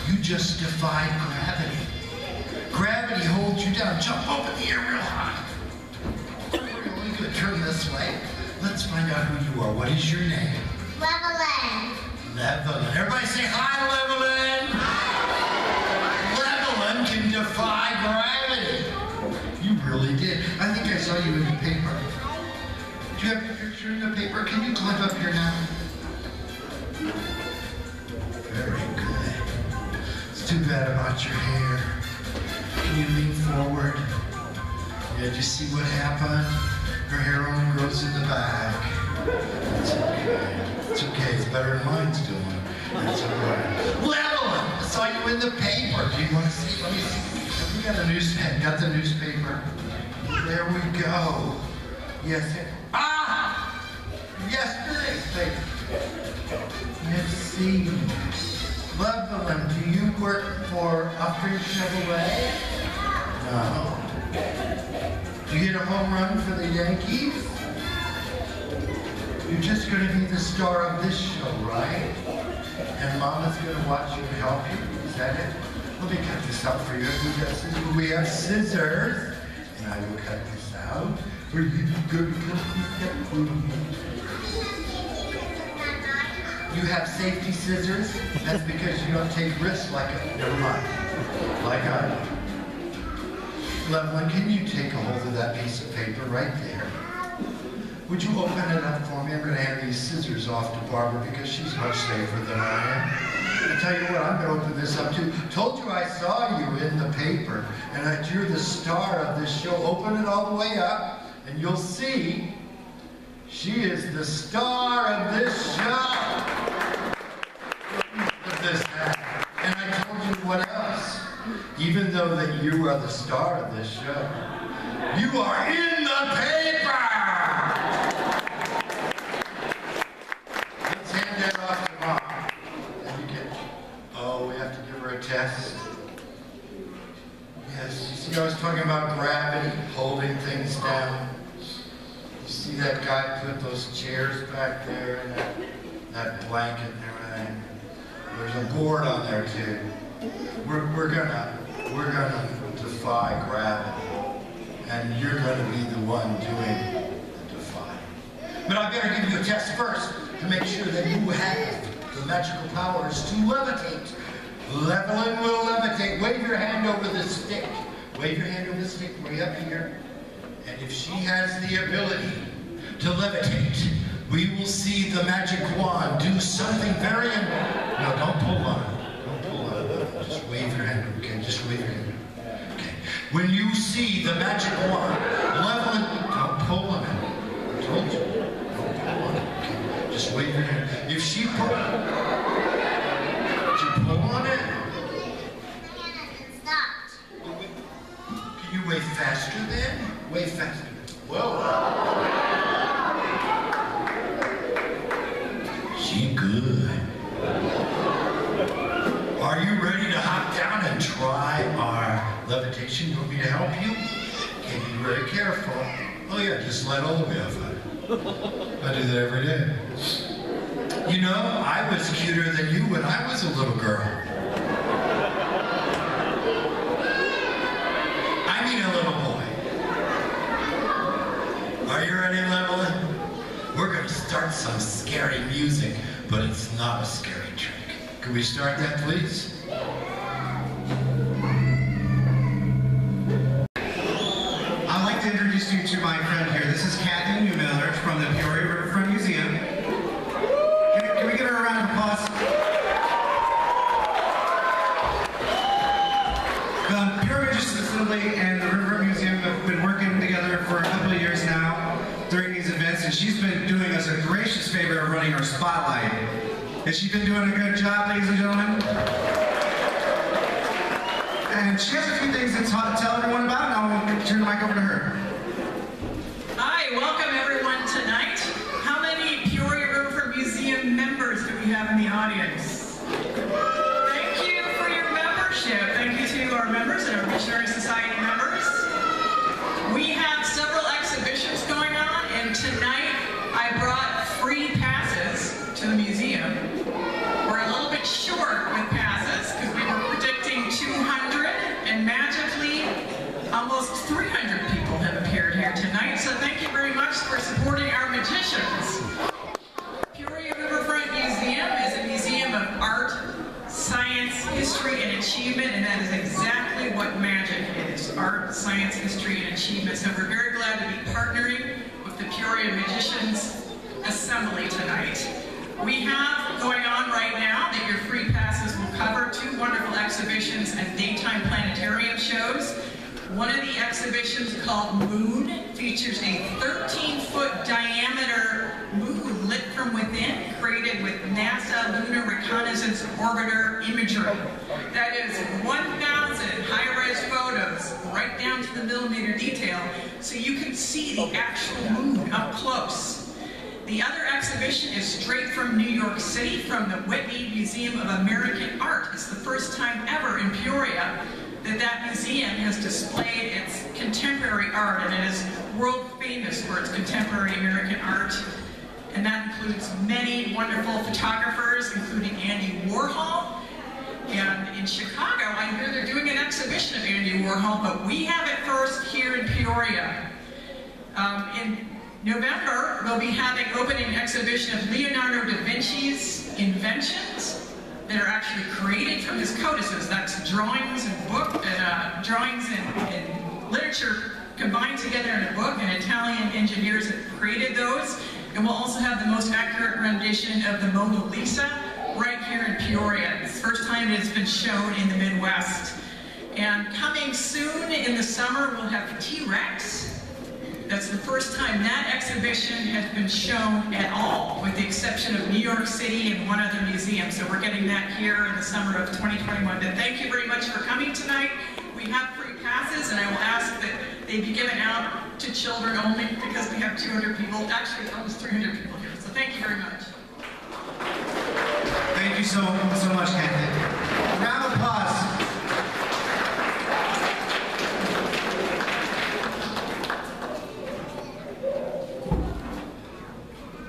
You just defied gravity. Gravity holds you down. Jump up in the air real high. Really good. Turn this way. Let's find out who you are. What is your name? Levelyn. Levelyn. Everybody say hi, Levelyn. Levelyn can defy gravity. You really did. I think I saw you in the paper. Do you have your picture in the paper? Can you climb up here now? Very good. It's too bad about your hair. Can you lean forward? Yeah, did you see what happened? Her hair only grows in the back. It's okay. It's okay. It's better than mine's doing. That's all right. Levelyn! I saw you in the paper. Do you want to see? Let me see. Have we got a newspaper? Got the newspaper? There we go. Yes. Ah! Yesterday's paper. Let's see. Levelyn, do you work for Upton Chevrolet? No. Do you hit a home run for the Yankees? You're just going to be the star of this show, right? And Mama's going to watch you and help you? Is that it? Let me cut this out for you. We have scissors. And I will cut this out for you to go to cut this out. You have safety scissors? That's because you don't take risks like it. Never mind. Like I do. Levelyn, can you take a hold of that piece of paper right there? Would you open it up for me? I'm going to hand these scissors off to Barbara because she's much safer than I am. I tell you what, I'm going to open this up too. Told you I saw you in the paper and that you're the star of this show. Open it all the way up and you'll see she is the star of this show. Look at this hat. And I told you what else. Even though that you are the star of this show, you are in the paper! Let's hand that off to Mom. And you get, oh, we have to give her a test. Yes, you see I was talking about gravity, holding things down. You see that guy put those chairs back there and that blanket and everything. There's a board on there too. We're gonna defy gravity, and you're gonna be the one doing the defying. But I better give you a test first to make sure that you have the magical powers to levitate. Levelyn will levitate. Wave your hand over the stick. Wave your hand over the stick way up here. And if she has the ability to levitate, we will see the magic wand do something very important. No, don't pull on it. Don't pull on it. Just wave your hand, okay? Just wave your hand. Okay. When you see the magic wand, Levelyn, don't pull on it. I told you. Don't pull on it. Okay. Just wave your hand. If she pull on it, did you pull on it? Can you wave faster then? Wave faster. Whoa. She good. Are you ready to hop down and try our levitation? You want me to help you? Okay, be very careful. Oh yeah, just let all the way off. I do that every day. You know, I was cuter than you when I was a little girl. I mean a little boy. Are you ready, Levelyn? We're going to start some scary music, but it's not a scary trick. Can we start that, please? I'd like to introduce you to my friend here. This is Kathy Newmiller from the Peoria Riverfront Museum. Can favor of running our spotlight. Has she been doing a good job, ladies and gentlemen? And she has a few things to tell everyone about, and I'll turn the mic over to her. Hi, welcome everyone tonight. How many Peoria Riverfront Museum members do we have in the audience? Thank you for your membership. Thank you to our members and our Missionary Society members. We have several exhibitions going on, and tonight I brought free passes to the museum. We're a little bit short with passes because we were predicting 200, and magically almost 300 people have appeared here tonight, so thank you very much for supporting our magicians. Peoria Riverfront Museum is a museum of art, science, history, and achievement, and that is exactly what magic is, art, science, history, and achievement. So we're very glad to be partnering with the Peoria Magicians Assembly tonight. We have going on right now that your free passes will cover 2 wonderful exhibitions and daytime planetarium shows. One of the exhibitions, called Moon, features a 13-foot diameter moon lit from within, created with NASA Lunar Reconnaissance Orbiter imagery. That is 1,000 high-res photos, right down to the millimeter detail, so you can see the actual moon up close. The other exhibition is straight from New York City, from the Whitney Museum of American Art. It's the first time ever in Peoria that museum has displayed its contemporary art, and it is world famous for its contemporary American art. And that includes many wonderful photographers, including Andy Warhol. And in Chicago, I hear they're doing an exhibition of Andy Warhol, but we have it first here in Peoria. In November, we'll be having opening exhibition of Leonardo da Vinci's inventions that are actually created from his codices. That's drawings and drawings and literature combined together in a book, and Italian engineers have created those. And we'll also have the most accurate rendition of the Mona Lisa right here in Peoria. It's the first time it's been shown in the Midwest. And coming soon in the summer, we'll have T-Rex. That's the first time that exhibition has been shown at all, with the exception of New York City and one other museum. So we're getting that here in the summer of 2021. But thank you very much for coming tonight. We have free passes, and I will ask that they be given out to children only, because we have 200 people, actually almost 300 people here. So thank you very much. Thank you so much, Kathy. Round of applause.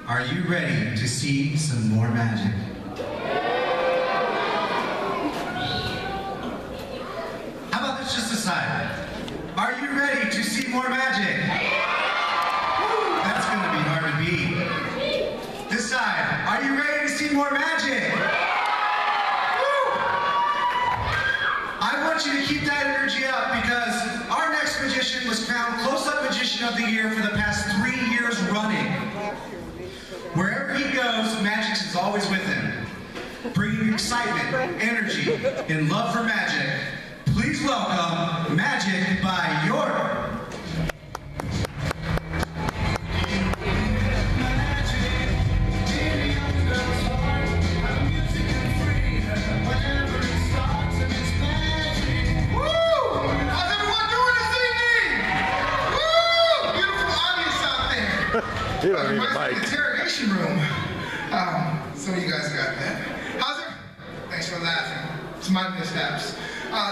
Are you ready to see some more magic? How about this just aside? Are you ready to see more magic? That's gonna be hard to beat. This side, are you ready to see more magic? I want you to keep that energy up, because our next magician was crowned Close-Up Magician of the Year for the past 3 years running. Wherever he goes, magic is always with him, bringing excitement, energy, and love for magic. Please welcome Magic by York. You don't need a mic. Interrogation room. Some of you guys got that. How's it? Thanks for laughing. It's my mishaps.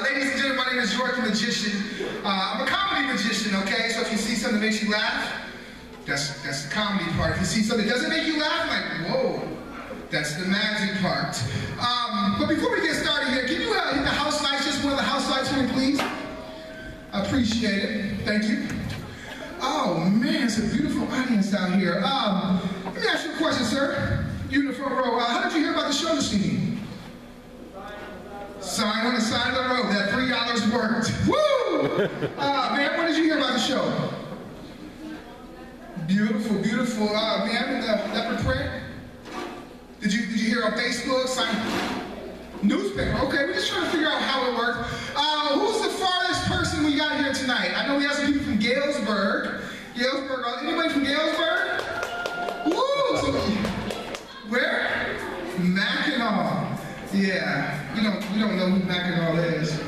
Ladies and gentlemen, my name is York the Magician. I'm a comedy magician, okay? So if you see something that makes you laugh, that's the comedy part. If you see something that doesn't make you laugh, I'm like, whoa, that's the magic part. But before we get started here, can you hit the house lights, just one of the house lights for me, please? I appreciate it. Thank you. Oh man, it's a beautiful audience out here. Let me ask you a question, sir. You in the front row. How did you hear about the show this evening? Sign on the side of the road. That $3 worked. Woo! Man, when did you hear about the show? Beautiful, beautiful. Man, in the leopard print. Did you hear on Facebook? Sign newspaper. Okay, we're just trying to figure out how it worked. Who's the farthest person we got here tonight? I know we have some people from Galesburg. Anybody from Galesburg? Woo! Mackinac. Yeah, we don't know who Mackinac is.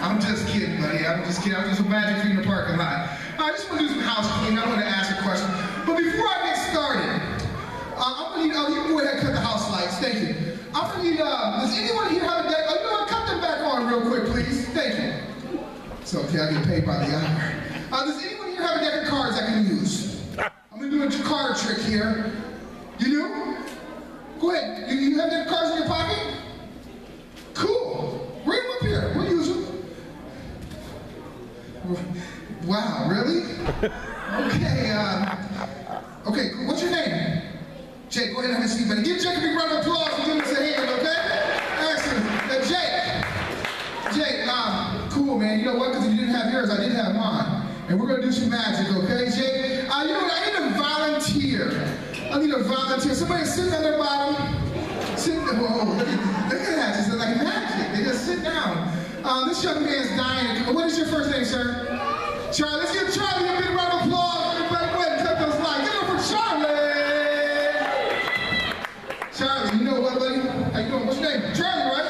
I'm just kidding, buddy. I'm just kidding. I was just imagining in the parking lot. I just want to do some housekeeping. I want to ask a question. But before I get started, I'm going to need, you can go ahead and cut the house lights. Thank you. I'm going to need, does anyone here have a deck? Oh, you know what? Cut them back on real quick, please. Thank you. It's okay. I get paid by the hour. Does anyone here have a deck of cards I can use? I'm going to do a card trick here. You do? Go ahead. You have deck of cards in your pocket? Cool. Bring them up here. We'll use them. Wow, really? Okay, okay, what's your name? Jake, go ahead and have a seat, buddy. Give Jake a big round of applause and give us a hand, okay? Excellent. Jake, cool, man. You know what? Because if you didn't have yours, I did have mine. And we're going to do some magic, okay, Jake? You know what? I need a volunteer. Somebody sitting on their bottom. Whoa, look at that. It's like magic. They just sit down. This young man's dying. What is your first name, sir? Charlie. Let's give Charlie a big round of applause. Everybody, go ahead and cut those lights. Give it up for Charlie. Charlie, you know what, buddy? How you doing? What's your name? Charlie, right?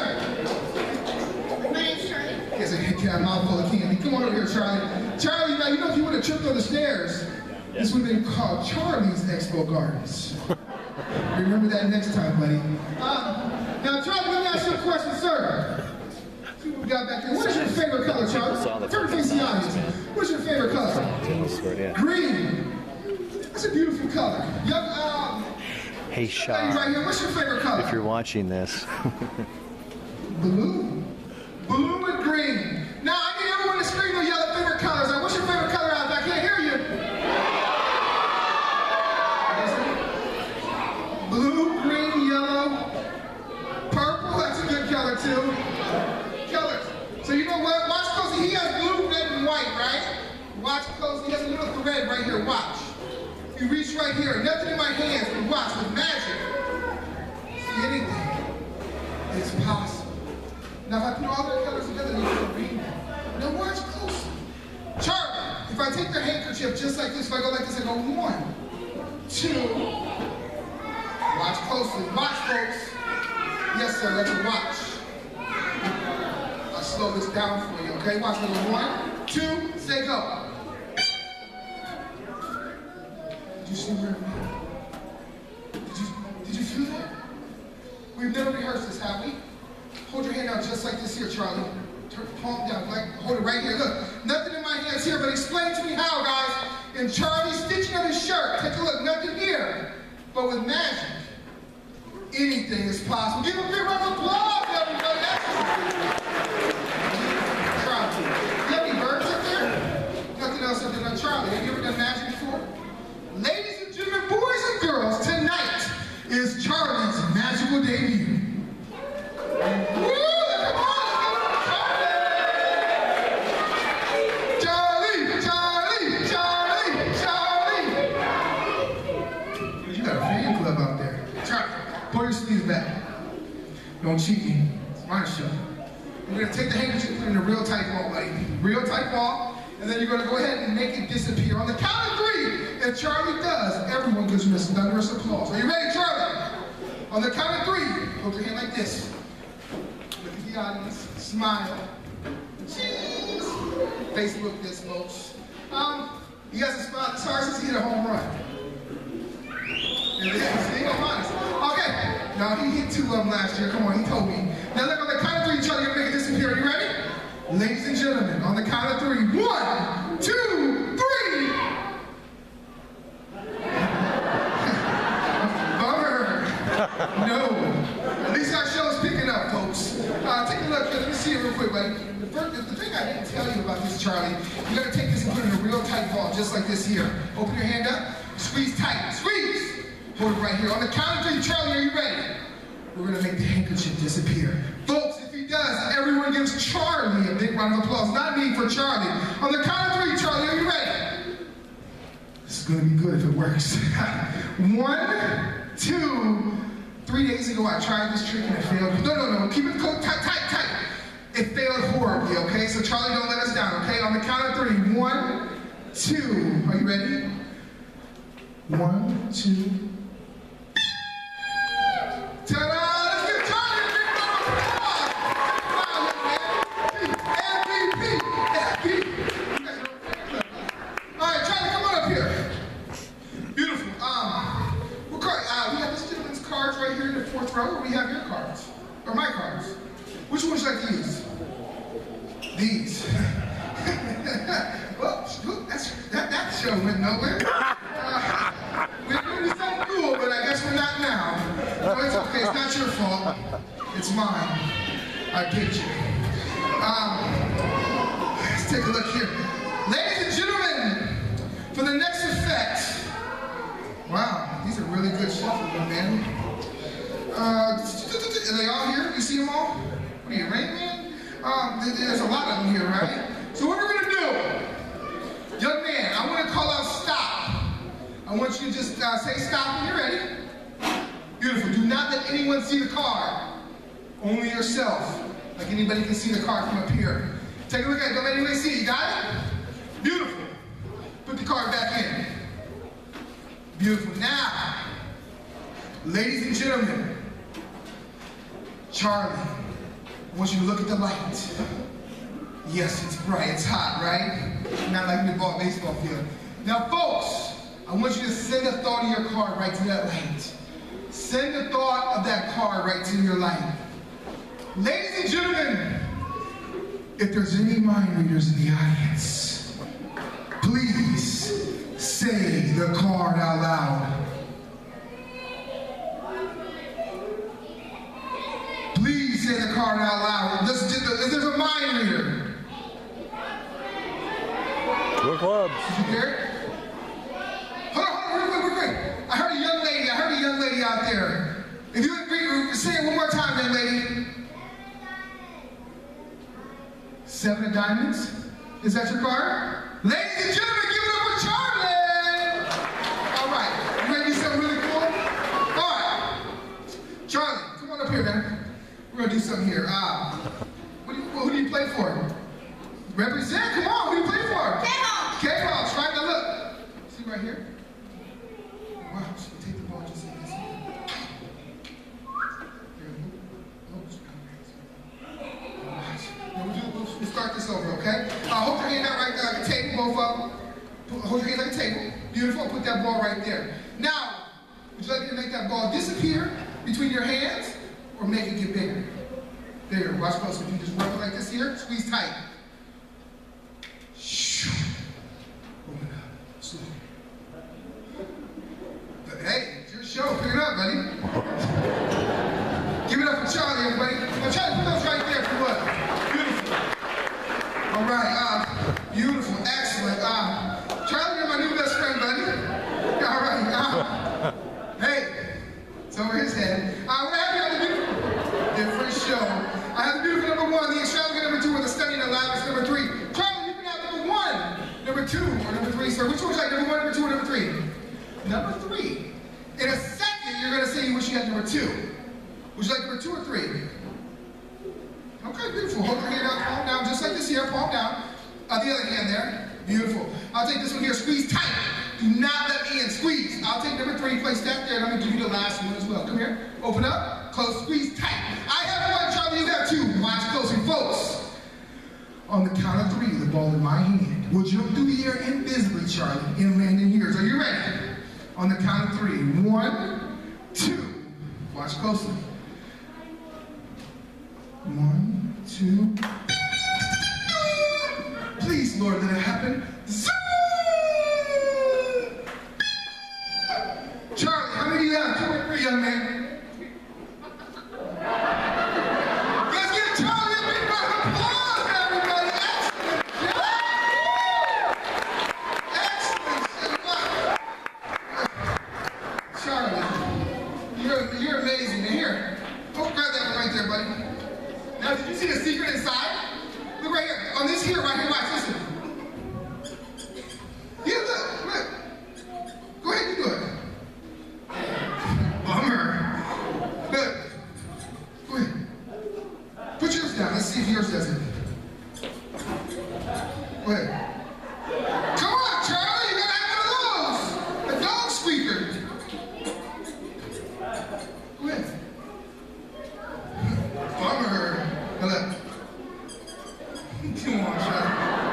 My name's Charlie. Yes, a got a mouthful of candy. Come on over here, Charlie. Charlie, now you know if you would have tripped on the stairs, this would have been called Charlie's Expo Gardens. Remember that next time, buddy. Now, Charlie, let me ask you a question, sir. See what we got back here. What is your favorite color, Charlie? Turn face the audience. What's your favorite color? Green. That's a beautiful color. Hey, Sean. Right here. What's your favorite color? If you're watching this. Blue. Blue and green. Now, I need everyone to scream their yellow favorite colors. Now, what's your favorite color out there? I can't hear you. Blue, green, yellow, purple. That's a good color, too. Colors. So you know what? Watch closely. He has blue, red, and white, right? Watch closely. He has a little thread right here. Watch. If you reach right here, nothing in my hands, but watch with magic. See, anything is possible. Now, if I put all the colors together, you can read them. Now, watch closely. Charlie, if I take the handkerchief just like this, if I go like this, I go 1, 2. Watch closely. Watch, folks. Yes, sir. Let's watch. I'll slow this down for you, okay? Watch. Number 1, 2, say go. Did you see where? Did you feel that? We've never rehearsed this, have we? Hold your hand out just like this here, Charlie. Turn the palm down, like hold it right here. Look, nothing in my hands here, but explain to me how, guys. And Charlie stitching on his shirt. Take a look, nothing here. But with magic, anything is possible. Give a big round of applause, everybody. Charlie, you have any birds up there? Nothing else up there. Now, Charlie, have you ever done magic before? Ladies and gentlemen, boys and girls, tonight is Charlie's magical debut. Woo! Come on! Charlie! Charlie! Charlie! Charlie! You got a fan club out there. Charlie, pull your sleeves back. Don't cheat me. It's my show. We're going to take the handkerchief and put it in a real tight ball, buddy. Real tight ball. And then you're going to go ahead and make it disappear. On the count of 3, if Charlie does, everyone gives him this thunderous applause. Are you ready, Charlie? On the count of 3, hold your hand like this. Look at the audience. Smile. Cheers. Facebook this, folks. You guys are smile. Sorry since he hit a home run. And then, I'm honest. Okay. Now, he hit 2 of them last year. Come on, he told me. Now, look, on the count of 3, Charlie, you're going to make it disappear. Are you ready? Ladies and gentlemen, on the count of 3, 1, 2, 3. Bummer. No. At least our show's picking up, folks. Take a look. Let me see it real quick, buddy. The thing I didn't tell you about this, Charlie, you got to take this and put it in a real tight ball, just like this here. Open your hand up. Squeeze tight. Squeeze. Hold it right here. On the count of 3, Charlie, are you ready? We're going to make the handkerchief disappear. Folks, if he does, everyone gives Charlie a big round of applause. Not me, for Charlie. On the count of 3, Charlie, are you ready? This is going to be good if it works. 1, 2, 3 days ago, I tried this trick and it failed. No. Keep it tight. It failed horribly, okay? So Charlie, don't let us down, okay? On the count of 3, 1, 2. Are you ready? 1, 2. Ta-da! do you have your cards? Or my cards? Which one would you like to use? These. Well, that show went nowhere. We were doing something cool, but I guess we're not now. No, it's okay. It's not your fault. It's mine. I picked you. Let's take a look here. Ladies and gentlemen, for the next effect. Wow, these are really good shuffles, man. Are they all here? You see them all? What are you, Rain Man? There's a lot of them here, right? So what we're gonna do, young man, I want to call out stop. I want you to just say stop when you're ready. Beautiful. Do not let anyone see the card. Only yourself. Like anybody can see the card from up here. Take a look at it. Don't let anybody see it. You got it? Beautiful. Put the card back in. Beautiful. Now, ladies and gentlemen, Charlie, I want you to look at the light. Yes, it's bright, it's hot, right? Not like the baseball field. Now, folks, I want you to send a thought of your card right to that light. Send the thought of that card right to your light. Ladies and gentlemen, if there's any mind readers in the audience, please say the card out loud. Please say the card out loud. If there's a mind reader. Two clubs. Did you hear it? Hold on, real quick. I heard a young lady out there. If you agree, say it one more time, young lady. 7 of diamonds? Is that your card? Ladies and gentlemen, give it up for Charlie! All right, you ready to do something really cool? All right, Charlie, come on up here, man. We're gonna do something here. Who do you play for? Represent, come on, who do you play for? K-Hawks, right? Now look, see right here? Wow, should we take the ball just like this? We'll start this over, okay? Hold your hand out right there like a table, both of them. Hold your hand like a table. Beautiful, put that ball right there. Now, would you like me to make that ball disappear between your hands or make it get bigger? Bigger, watch close. If you just rub it like this here, squeeze tight. Open up, slow. Hey, it's your show, pick it up, buddy. Give it up for Charlie, everybody. Now, Charlie, put those right there for what? Beautiful. All right, beautiful, excellent. Charlie, you're my new best friend, buddy. All right, hey, it's over his head. We're happy on the beautiful, different show. I have the beautiful number 1, the extravagant number 2, and the stunning and lavish number 3. Charlie, you can have number 1, number 2, or number 3, sir. Which one would you like, number 1, number 2, or number 3? Number 3. In a second, you're gonna say you wish you had number 2. Would you like number 2 or 3? Okay, beautiful. Hold your hand out, palm down, just like this here, palm down. The other hand there. Beautiful. I'll take this one here, squeeze tight. Do not let me in, squeeze. I'll take number 3, place that there, and I'm gonna give you the last one as well. Come here, open up, close, squeeze tight. I have 1, Charlie, you have 2. Watch closely, folks. On the count of 3, the ball in my hand will jump through the air invisibly, Charlie, and land in yours. Are you ready? On the count of 3, 1, 2. Watch closely. 1, 2. Please, Lord, let it happen. Zoom! Charlie, how many do you have? 2 or 3, young man? Let's give Charlie a big round of applause, everybody. Excellent. Excellent. Charlie, you're amazing. And here, grab that one right there, buddy. Now, did you see the secret inside? Look right here. On this here, right here, watch, listen. Yeah, look. Go ahead, you do it. Bummer. Look. Go ahead. Put yours down. Let's see if yours does it. Go ahead. Come on, Charlie. You gotta have one of those. A dog squeaker. Go ahead. Bummer. Now look. Come on, Charlie.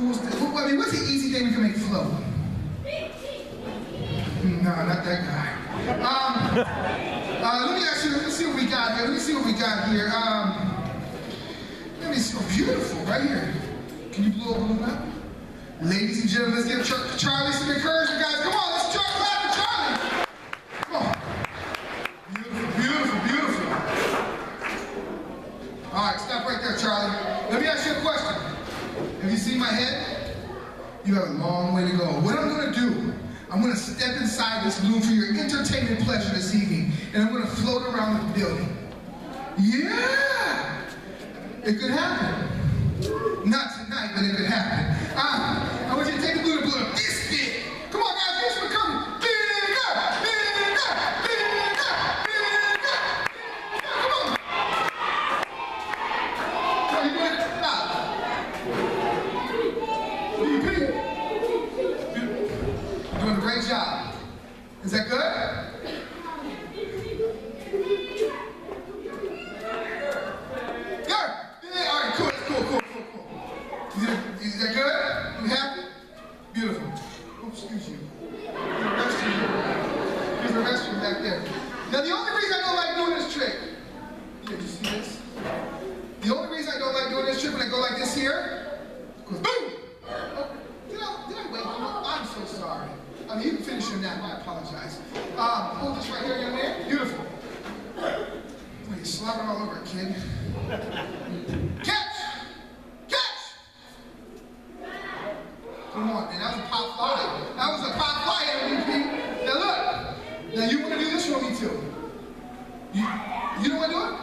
cool thing? I mean, what's the easy thing we can make float? No, not that guy. Let me ask you, let me see what we got here. Let me see what we got here. Let me see, oh, beautiful, right here. Can you blow a balloon up? Ladies and gentlemen, let's give Charlie some encouragement, guys. Come on, let's clap for Charlie. Come on. Beautiful, beautiful, beautiful. All right, stop right there, Charlie. Let me ask you a question. Have you seen my head? You have a long way to go. What I'm gonna do, I'm gonna step inside this balloon for your entertainment pleasure this evening, and I'm gonna float around the building. Yeah! It could happen. Not tonight, but it could happen. I want you to take the balloon and blow it up this big. Come on, guys, here's some encouragement. Bigger, bigger, bigger, bigger. Come on. Are you doing it? Stop. You're doing a great job. Is that good? Is that good? You happy? Beautiful. Oops, excuse you. Here's the restroom back there. Now the only reason I don't like doing this trick, yeah, you see this? The only reason I don't like doing this trick when I go like this here, goes boom! Oh, did I wait? I'm so sorry. I mean, you can finish your nap, I apologize. Hold this right here, young man. Beautiful. Oh, you're slobbering all over it, kid. Catch! Come on, man, that was a pop fly. That was a pop fly, MVP. Now look, now you want to do this for me too. You don't want to do it?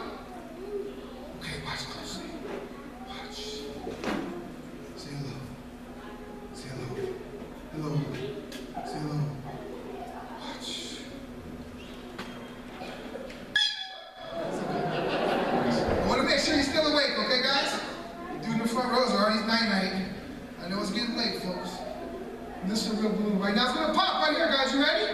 Okay, watch closely. Watch. Say hello. Say hello. Hello. Say hello. Watch. I want to make sure you're still awake, okay, guys? Dude in the front rows are already night-night. I know it's getting late, folks. This is a real balloon right now. It's gonna pop right here, guys. You ready?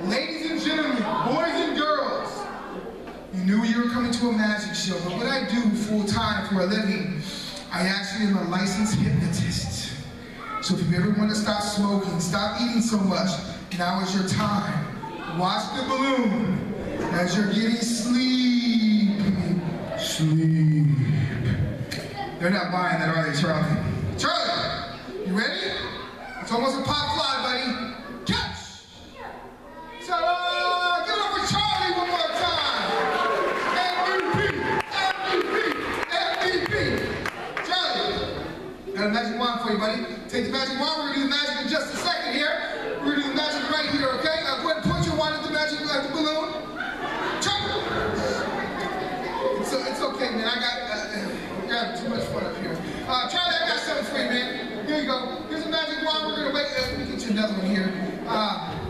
Ladies and gentlemen, boys and girls, you knew you were coming to a magic show, but what I do full-time for a living, I actually am a licensed hypnotist. So if you ever want to stop smoking, stop eating so much, now is your time. Watch the balloon as you're getting sleepy. Sleep. They're not buying that, are they, Charlie? Charlie, you ready? It's almost a pop fly, buddy. Catch! So, give it up for Charlie one more time. MVP, MVP, MVP. Charlie, got a magic wand for you, buddy. Take the magic wand. We're gonna do the magic in just a second here. We're gonna do the magic right here, okay? Go ahead and point your wand at the magic, at the balloon. Charlie. It's okay, man. I got too much fun up here. Charlie, I got something for you, man. Here you go. Here's a magic wand. We're gonna wait. Let me get you another one here.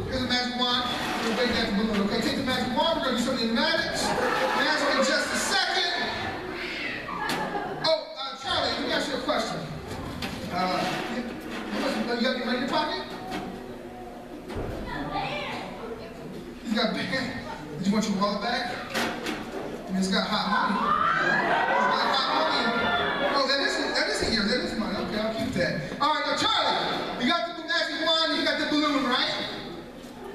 Here's a magic wand. We're gonna wait that balloon. Okay, take the magic wand. We're gonna do something in magic in just a second. Oh, Charlie, let me ask you a question. You got any money in your pocket? You got bag? Did you want your wallet back? I mean, it's got hot money. It's got hot money. Oh, that isn't yours. That is mine. Okay, I'll keep that. All right, now Charlie, you got the magic wand. You got the balloon, right?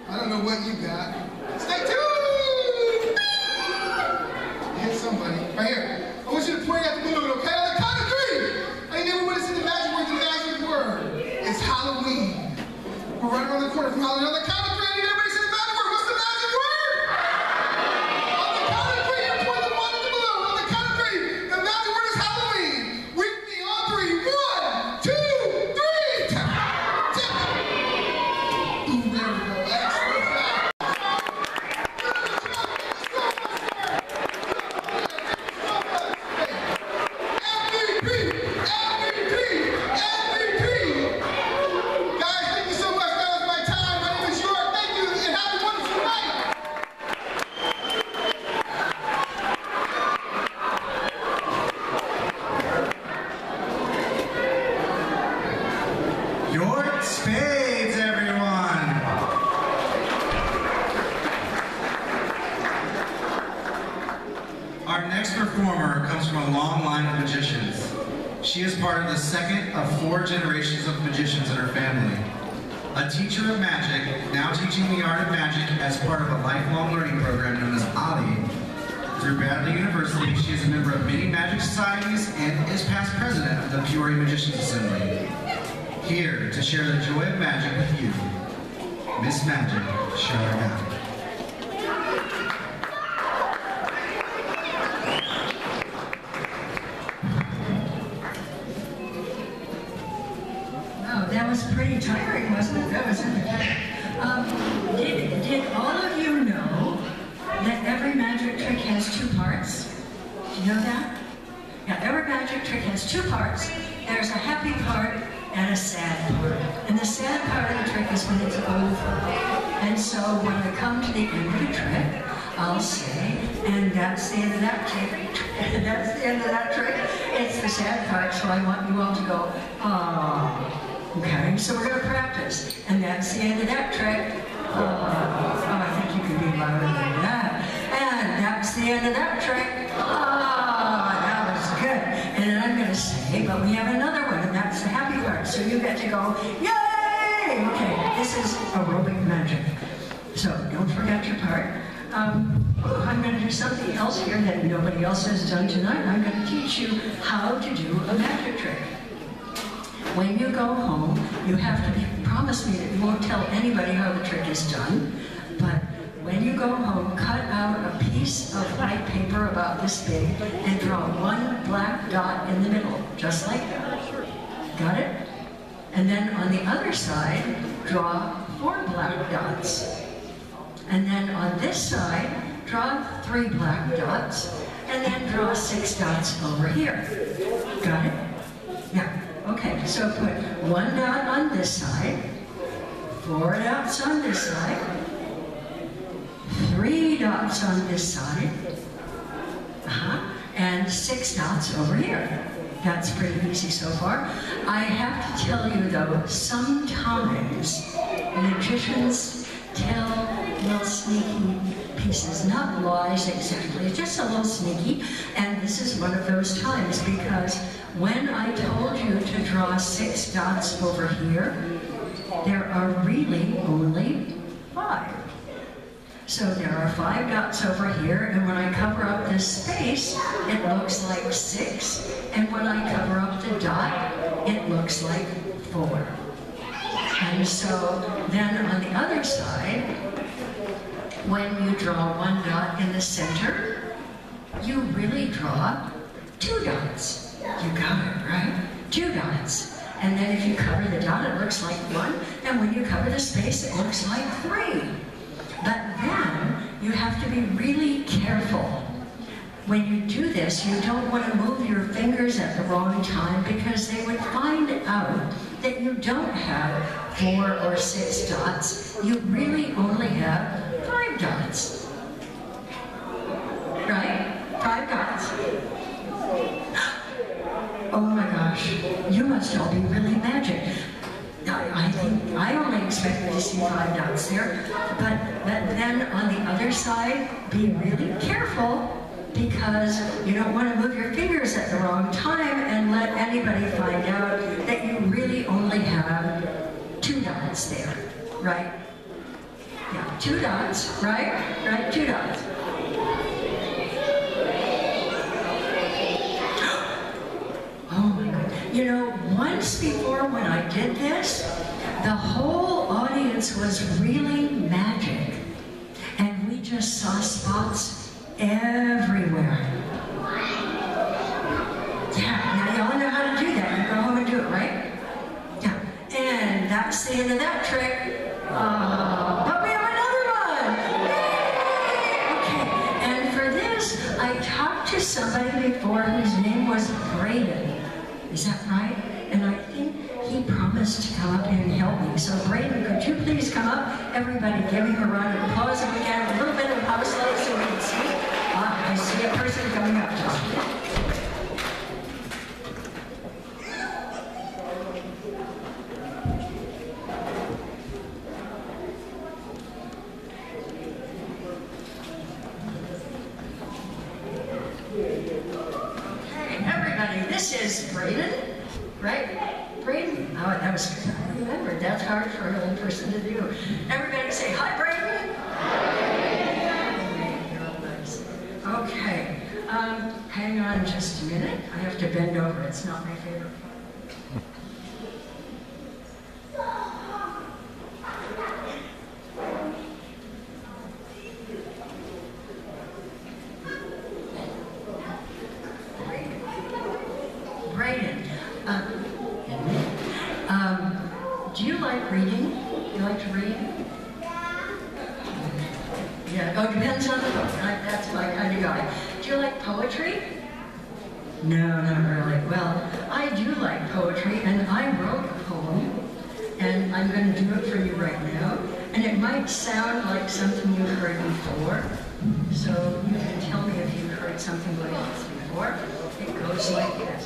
I don't know what you got. Stay tuned. Hit somebody right here. I want you to point at the balloon, okay? On the count of three. I need everyone to say the magic word. The magic word. It's Halloween. We're right around the corner from Halloween. On the count of three, I need everybody to say the magic word. What's the magic word? On the count of three, you point the wand at the balloon. On the count of three, the magic word is Halloween. With me on three. 1, 2, 3. Tip. Ooh, there we go. Excellent job. MVP! Guys, thank you so much. That was my time. My name is Magicians. She is part of the second of 4 generations of magicians in her family. A teacher of magic, now teaching the art of magic as part of a lifelong learning program known as Ali. Through Bradley University, she is a member of many magic societies and is past president of the Peoria Magicians Assembly. Here to share the joy of magic with you, Miss Magic, show her down. That was pretty tiring, wasn't it? That was did all of you know that every magic trick has 2 parts? Do you know that? Yeah, every magic trick has 2 parts. There's a happy part and a sad part. And the sad part of the trick is when it's over. And so when I come to the end of the trick, I'll say, and that's the end of that trick. And that's the end of that trick. It's the sad part, so I want you all to go, aww. Okay, so we're going to practice. And that's the end of that trick. I think you can be louder than that. And that's the end of that trick. That was good. And then I'm going to say, but we have another one, and that's the happy part. So you get to go, yay! Okay, this is aerobic magic. So don't forget your part. I'm going to do something else here that nobody else has done tonight. I'm going to teach you how to do a magic trick. When you go home, you have to promise me that you won't tell anybody how the trick is done, but when you go home, cut out a piece of white paper about this big and draw 1 black dot in the middle, just like that. Got it? And then on the other side, draw 4 black dots. And then on this side, draw 3 black dots, and then draw 6 dots over here. Got it? Yeah. Okay, so put 1 dot on this side, 4 dots on this side, 3 dots on this side, and 6 dots over here. That's pretty easy so far. I have to tell you though, sometimes magicians tell little sneaky pieces, not lies exactly, just a little sneaky, and this is one of those times because when I told you to draw 6 dots over here, there are really only 5. So there are 5 dots over here, and when I cover up this space, it looks like 6, and when I cover up the dot, it looks like 4. And so then on the other side, when you draw 1 dot in the center, you really draw 2 dots. You got it, right? 2 dots. And then if you cover the dot, it looks like 1. And when you cover the space, it looks like 3. But then you have to be really careful. When you do this, you don't want to move your fingers at the wrong time because they would find out that you don't have 4 or 6 dots. You really only have 5 dots. Right? 5 dots. Oh my gosh, you must all be really magic. I think I only expected to see 5 dots there, but then on the other side, be really careful because you don't want to move your fingers at the wrong time and let anybody find out that you really only have 2 dots there, right? Yeah, 2 dots, right? Right, 2 dots. You know, once before when I did this, the whole audience was really magic. And we just saw spots everywhere. Yeah, now y'all know how to do that. You go home and do it, right? Yeah. And that's the end of that trick. But we have another one! Yay! Okay, and for this, I talked to somebody before whose name was Braden. Is that right? And I think he promised to come up here and help me. So Braden, could you please come up? Everybody give him a round of applause if we can. A little bit of house love so we can see. I see a person coming up. Okay, everybody, this This is Braden, right? Braden. Oh, that was good. I remember. That's hard for an old person to do. Everybody say, hi, Braden. Hi. Okay. Hang on just a minute. I have to bend over. It's not my favorite part. Do you like reading? You like to read? Yeah. Oh, depends on the book. That's my kind of guy. Do you like poetry? No, not really. Well, I do like poetry, and I wrote a poem, and I'm going to do it for you right now. And it might sound like something you've heard before, so you can tell me if you've heard something like this before. It goes like this.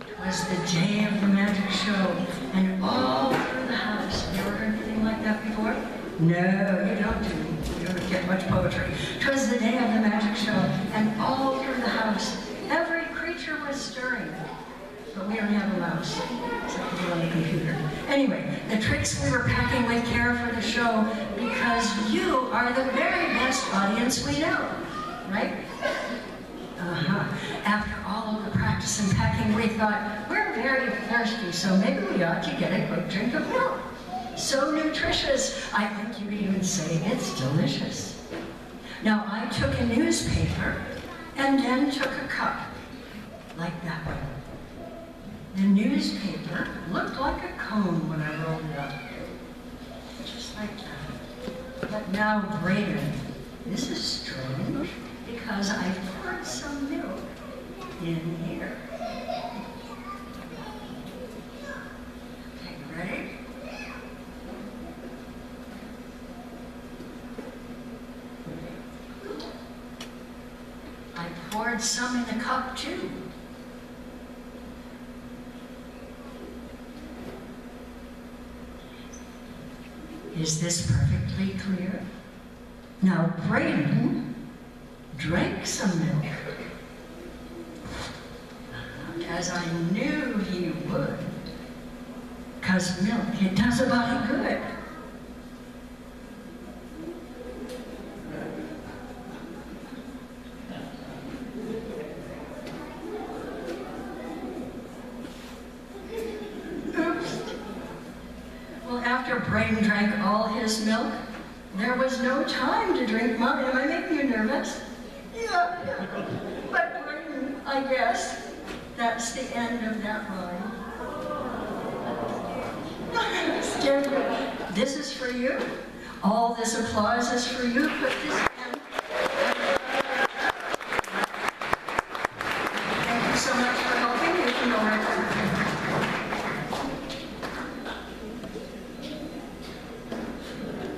It was the day of the magic show, and all through the house. Have you ever heard anything like that before? No, you don't get much poetry. 'Twas the day of the magic show, and all through the house, every creature was stirring. But we don't have a mouse, except for on the computer. Anyway, the tricks we were packing with care for the show, because you are the very best audience we know, right? After all of the practice and packing, we thought, we're very thirsty, so maybe we ought to get a quick drink of milk. So nutritious, I think you could even say it's delicious. Now, I took a newspaper and then took a cup, like that one. The newspaper looked like a cone when I rolled it up, just like that. But now, Braden, this is strange, because I poured some milk in here. Okay, ready? I poured some in the cup too. Is this perfectly clear? Now, Braden drank some milk, as I knew he would, because milk, it does a body good. After Braden drank all his milk, there was no time to drink mine. Am I making you nervous? Yeah. But Braden, I guess, that's the end of that line. Scared you. This is for you. All this applause is for you. Put this in. Thank you so much for helping. You can go right back.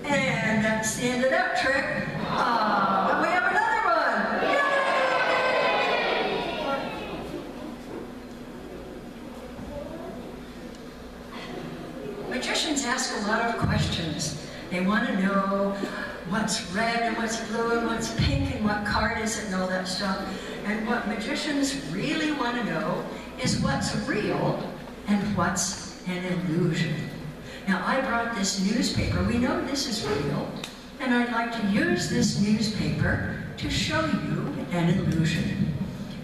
And that's the end of that trick. But we have another one. Yay! Magicians ask a lot of questions. They want to know what's red and what's blue and what's pink and what card is it and all that stuff. And what magicians really want to know is what's real and what's an illusion. Now, I brought this newspaper. We know this is real, and I'd like to use this newspaper to show you an illusion.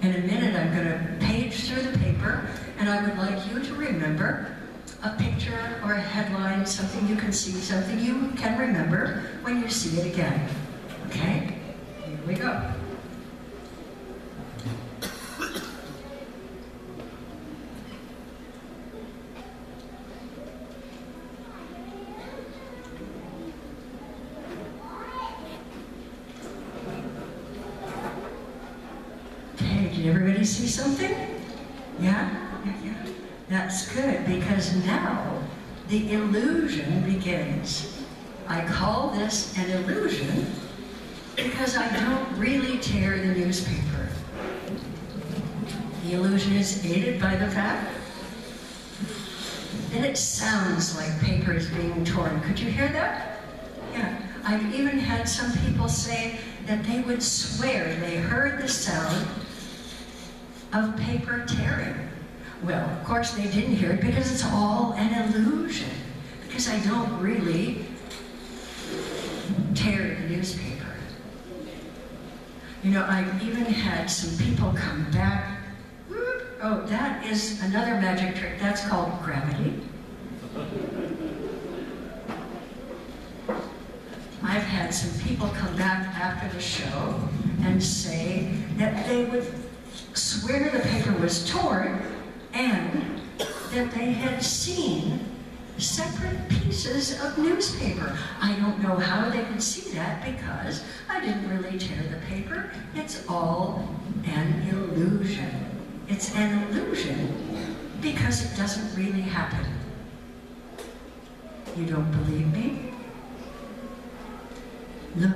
In a minute, I'm going to page through the paper, and I would like you to remember a picture or a headline, something you can see, something you can remember when you see it again. Okay? Here we go. Did everybody see something? Yeah? Yeah. That's good, because now the illusion begins. I call this an illusion because I don't really tear the newspaper. The illusion is aided by the fact that it sounds like paper is being torn. Could you hear that? Yeah. I've even had some people say that they would swear they heard the sound of paper tearing. Well, of course they didn't hear it because it's all an illusion. Because I don't really tear the newspaper. You know, I've even had some people come back. Oh, that is another magic trick. That's called gravity. I've had some people come back after the show and say that they would swear the paper was torn and that they had seen separate pieces of newspaper. I don't know how they could see that because I didn't really tear the paper. It's all an illusion. It's an illusion because it doesn't really happen. You don't believe me? Look.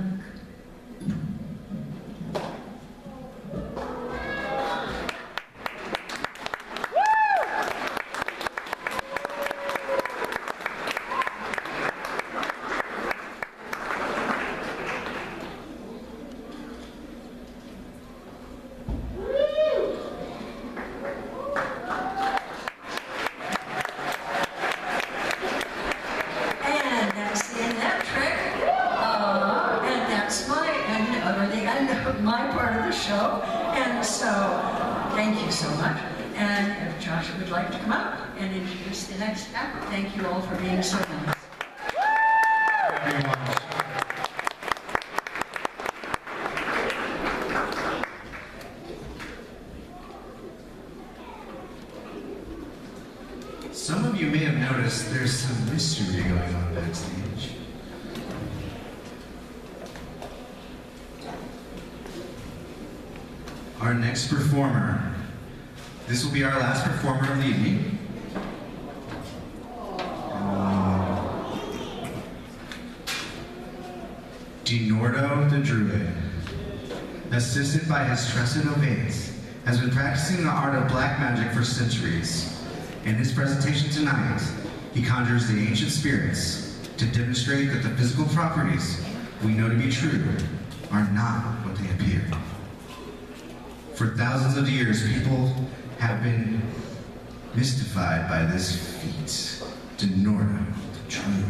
My part of the show, and so thank you so much. And if Joshua would like to come up and introduce the next act, thank you all for being so nice. Some of you may have noticed there's some mystery going on backstage. Our next performer, this will be our last performer of the evening. Dinordo the Druid, assisted by his trusted Ovates, has been practicing the art of black magic for centuries. In his presentation tonight, he conjures the ancient spirits to demonstrate that the physical properties we know to be true are not what they appear. For thousands of years, people have been mystified by this feat. Dinordo the Druid.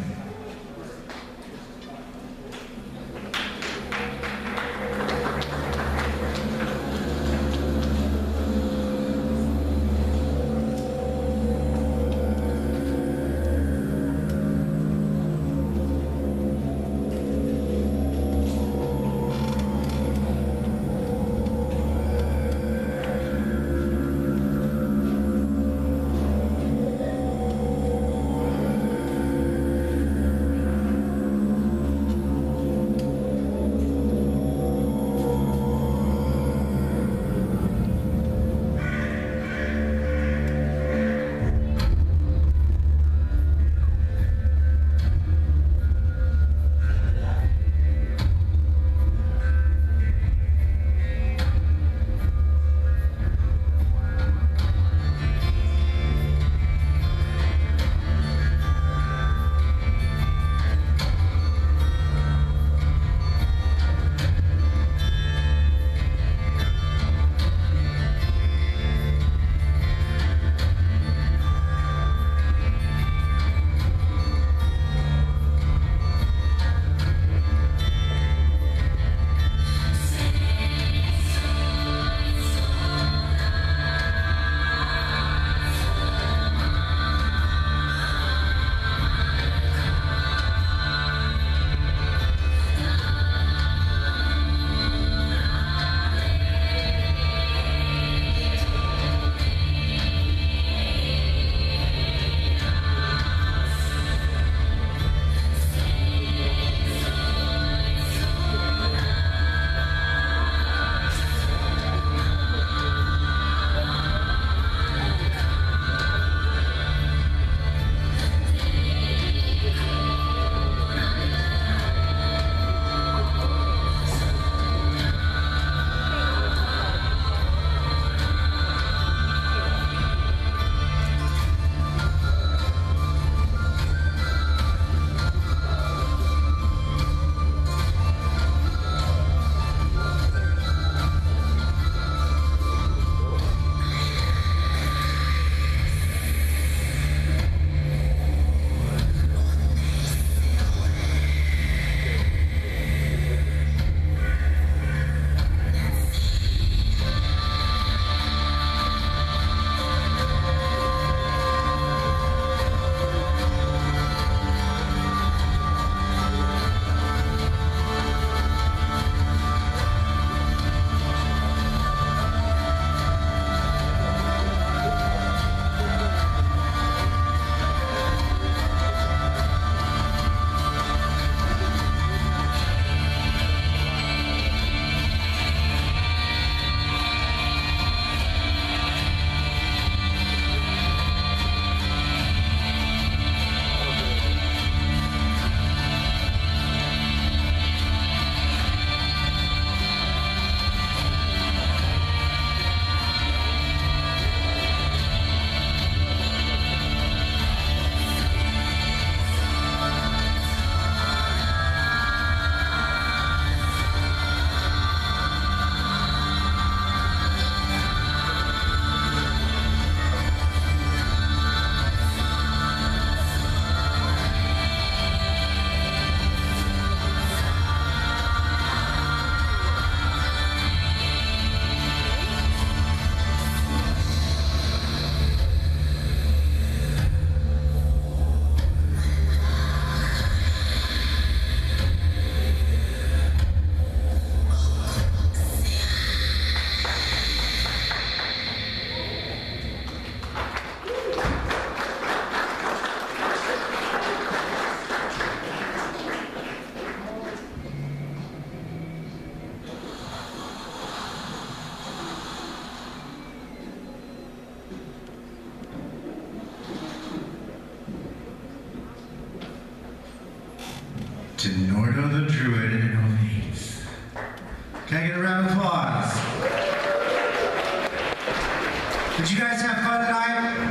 tonight?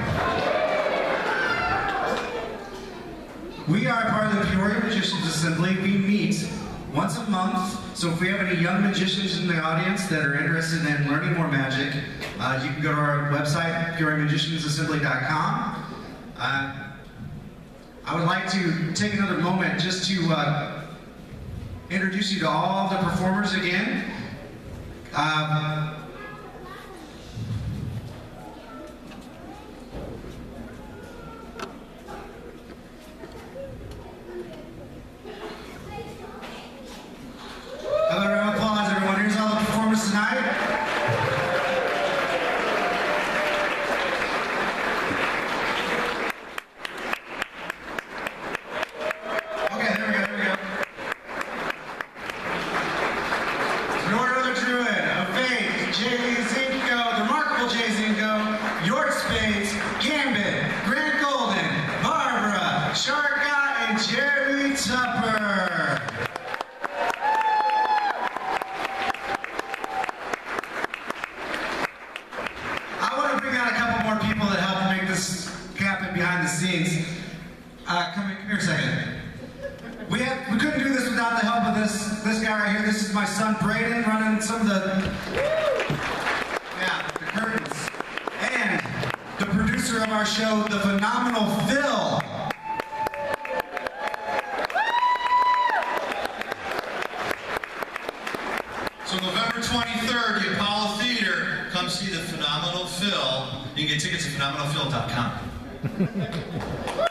We are part of the Peoria Magicians Assembly. We meet once a month, so if we have any young magicians in the audience that are interested in learning more magic, you can go to our website, PeoriaMagiciansAssembly.com. I would like to take another moment just to introduce you to all the performers again. Another round of applause, everyone. Here's all the performers tonight. Okay, there we go. No other druid, of faith, Jay Zinko, the remarkable Jay Zinko, York Spades, Gambit, Grant Golden, Barbara, Sharka, and Jerry Tupper. I want to bring out a couple more people that helped make this happen behind the scenes. Come here a second. We couldn't do this without the help of this guy right here. This is my son Braden running some of the curtains. And the producer of our show, the phenomenal Phil. So November 23rd, the Apollo Theater, come see the phenomenal Phil. You can get tickets at phenomenalphil.com.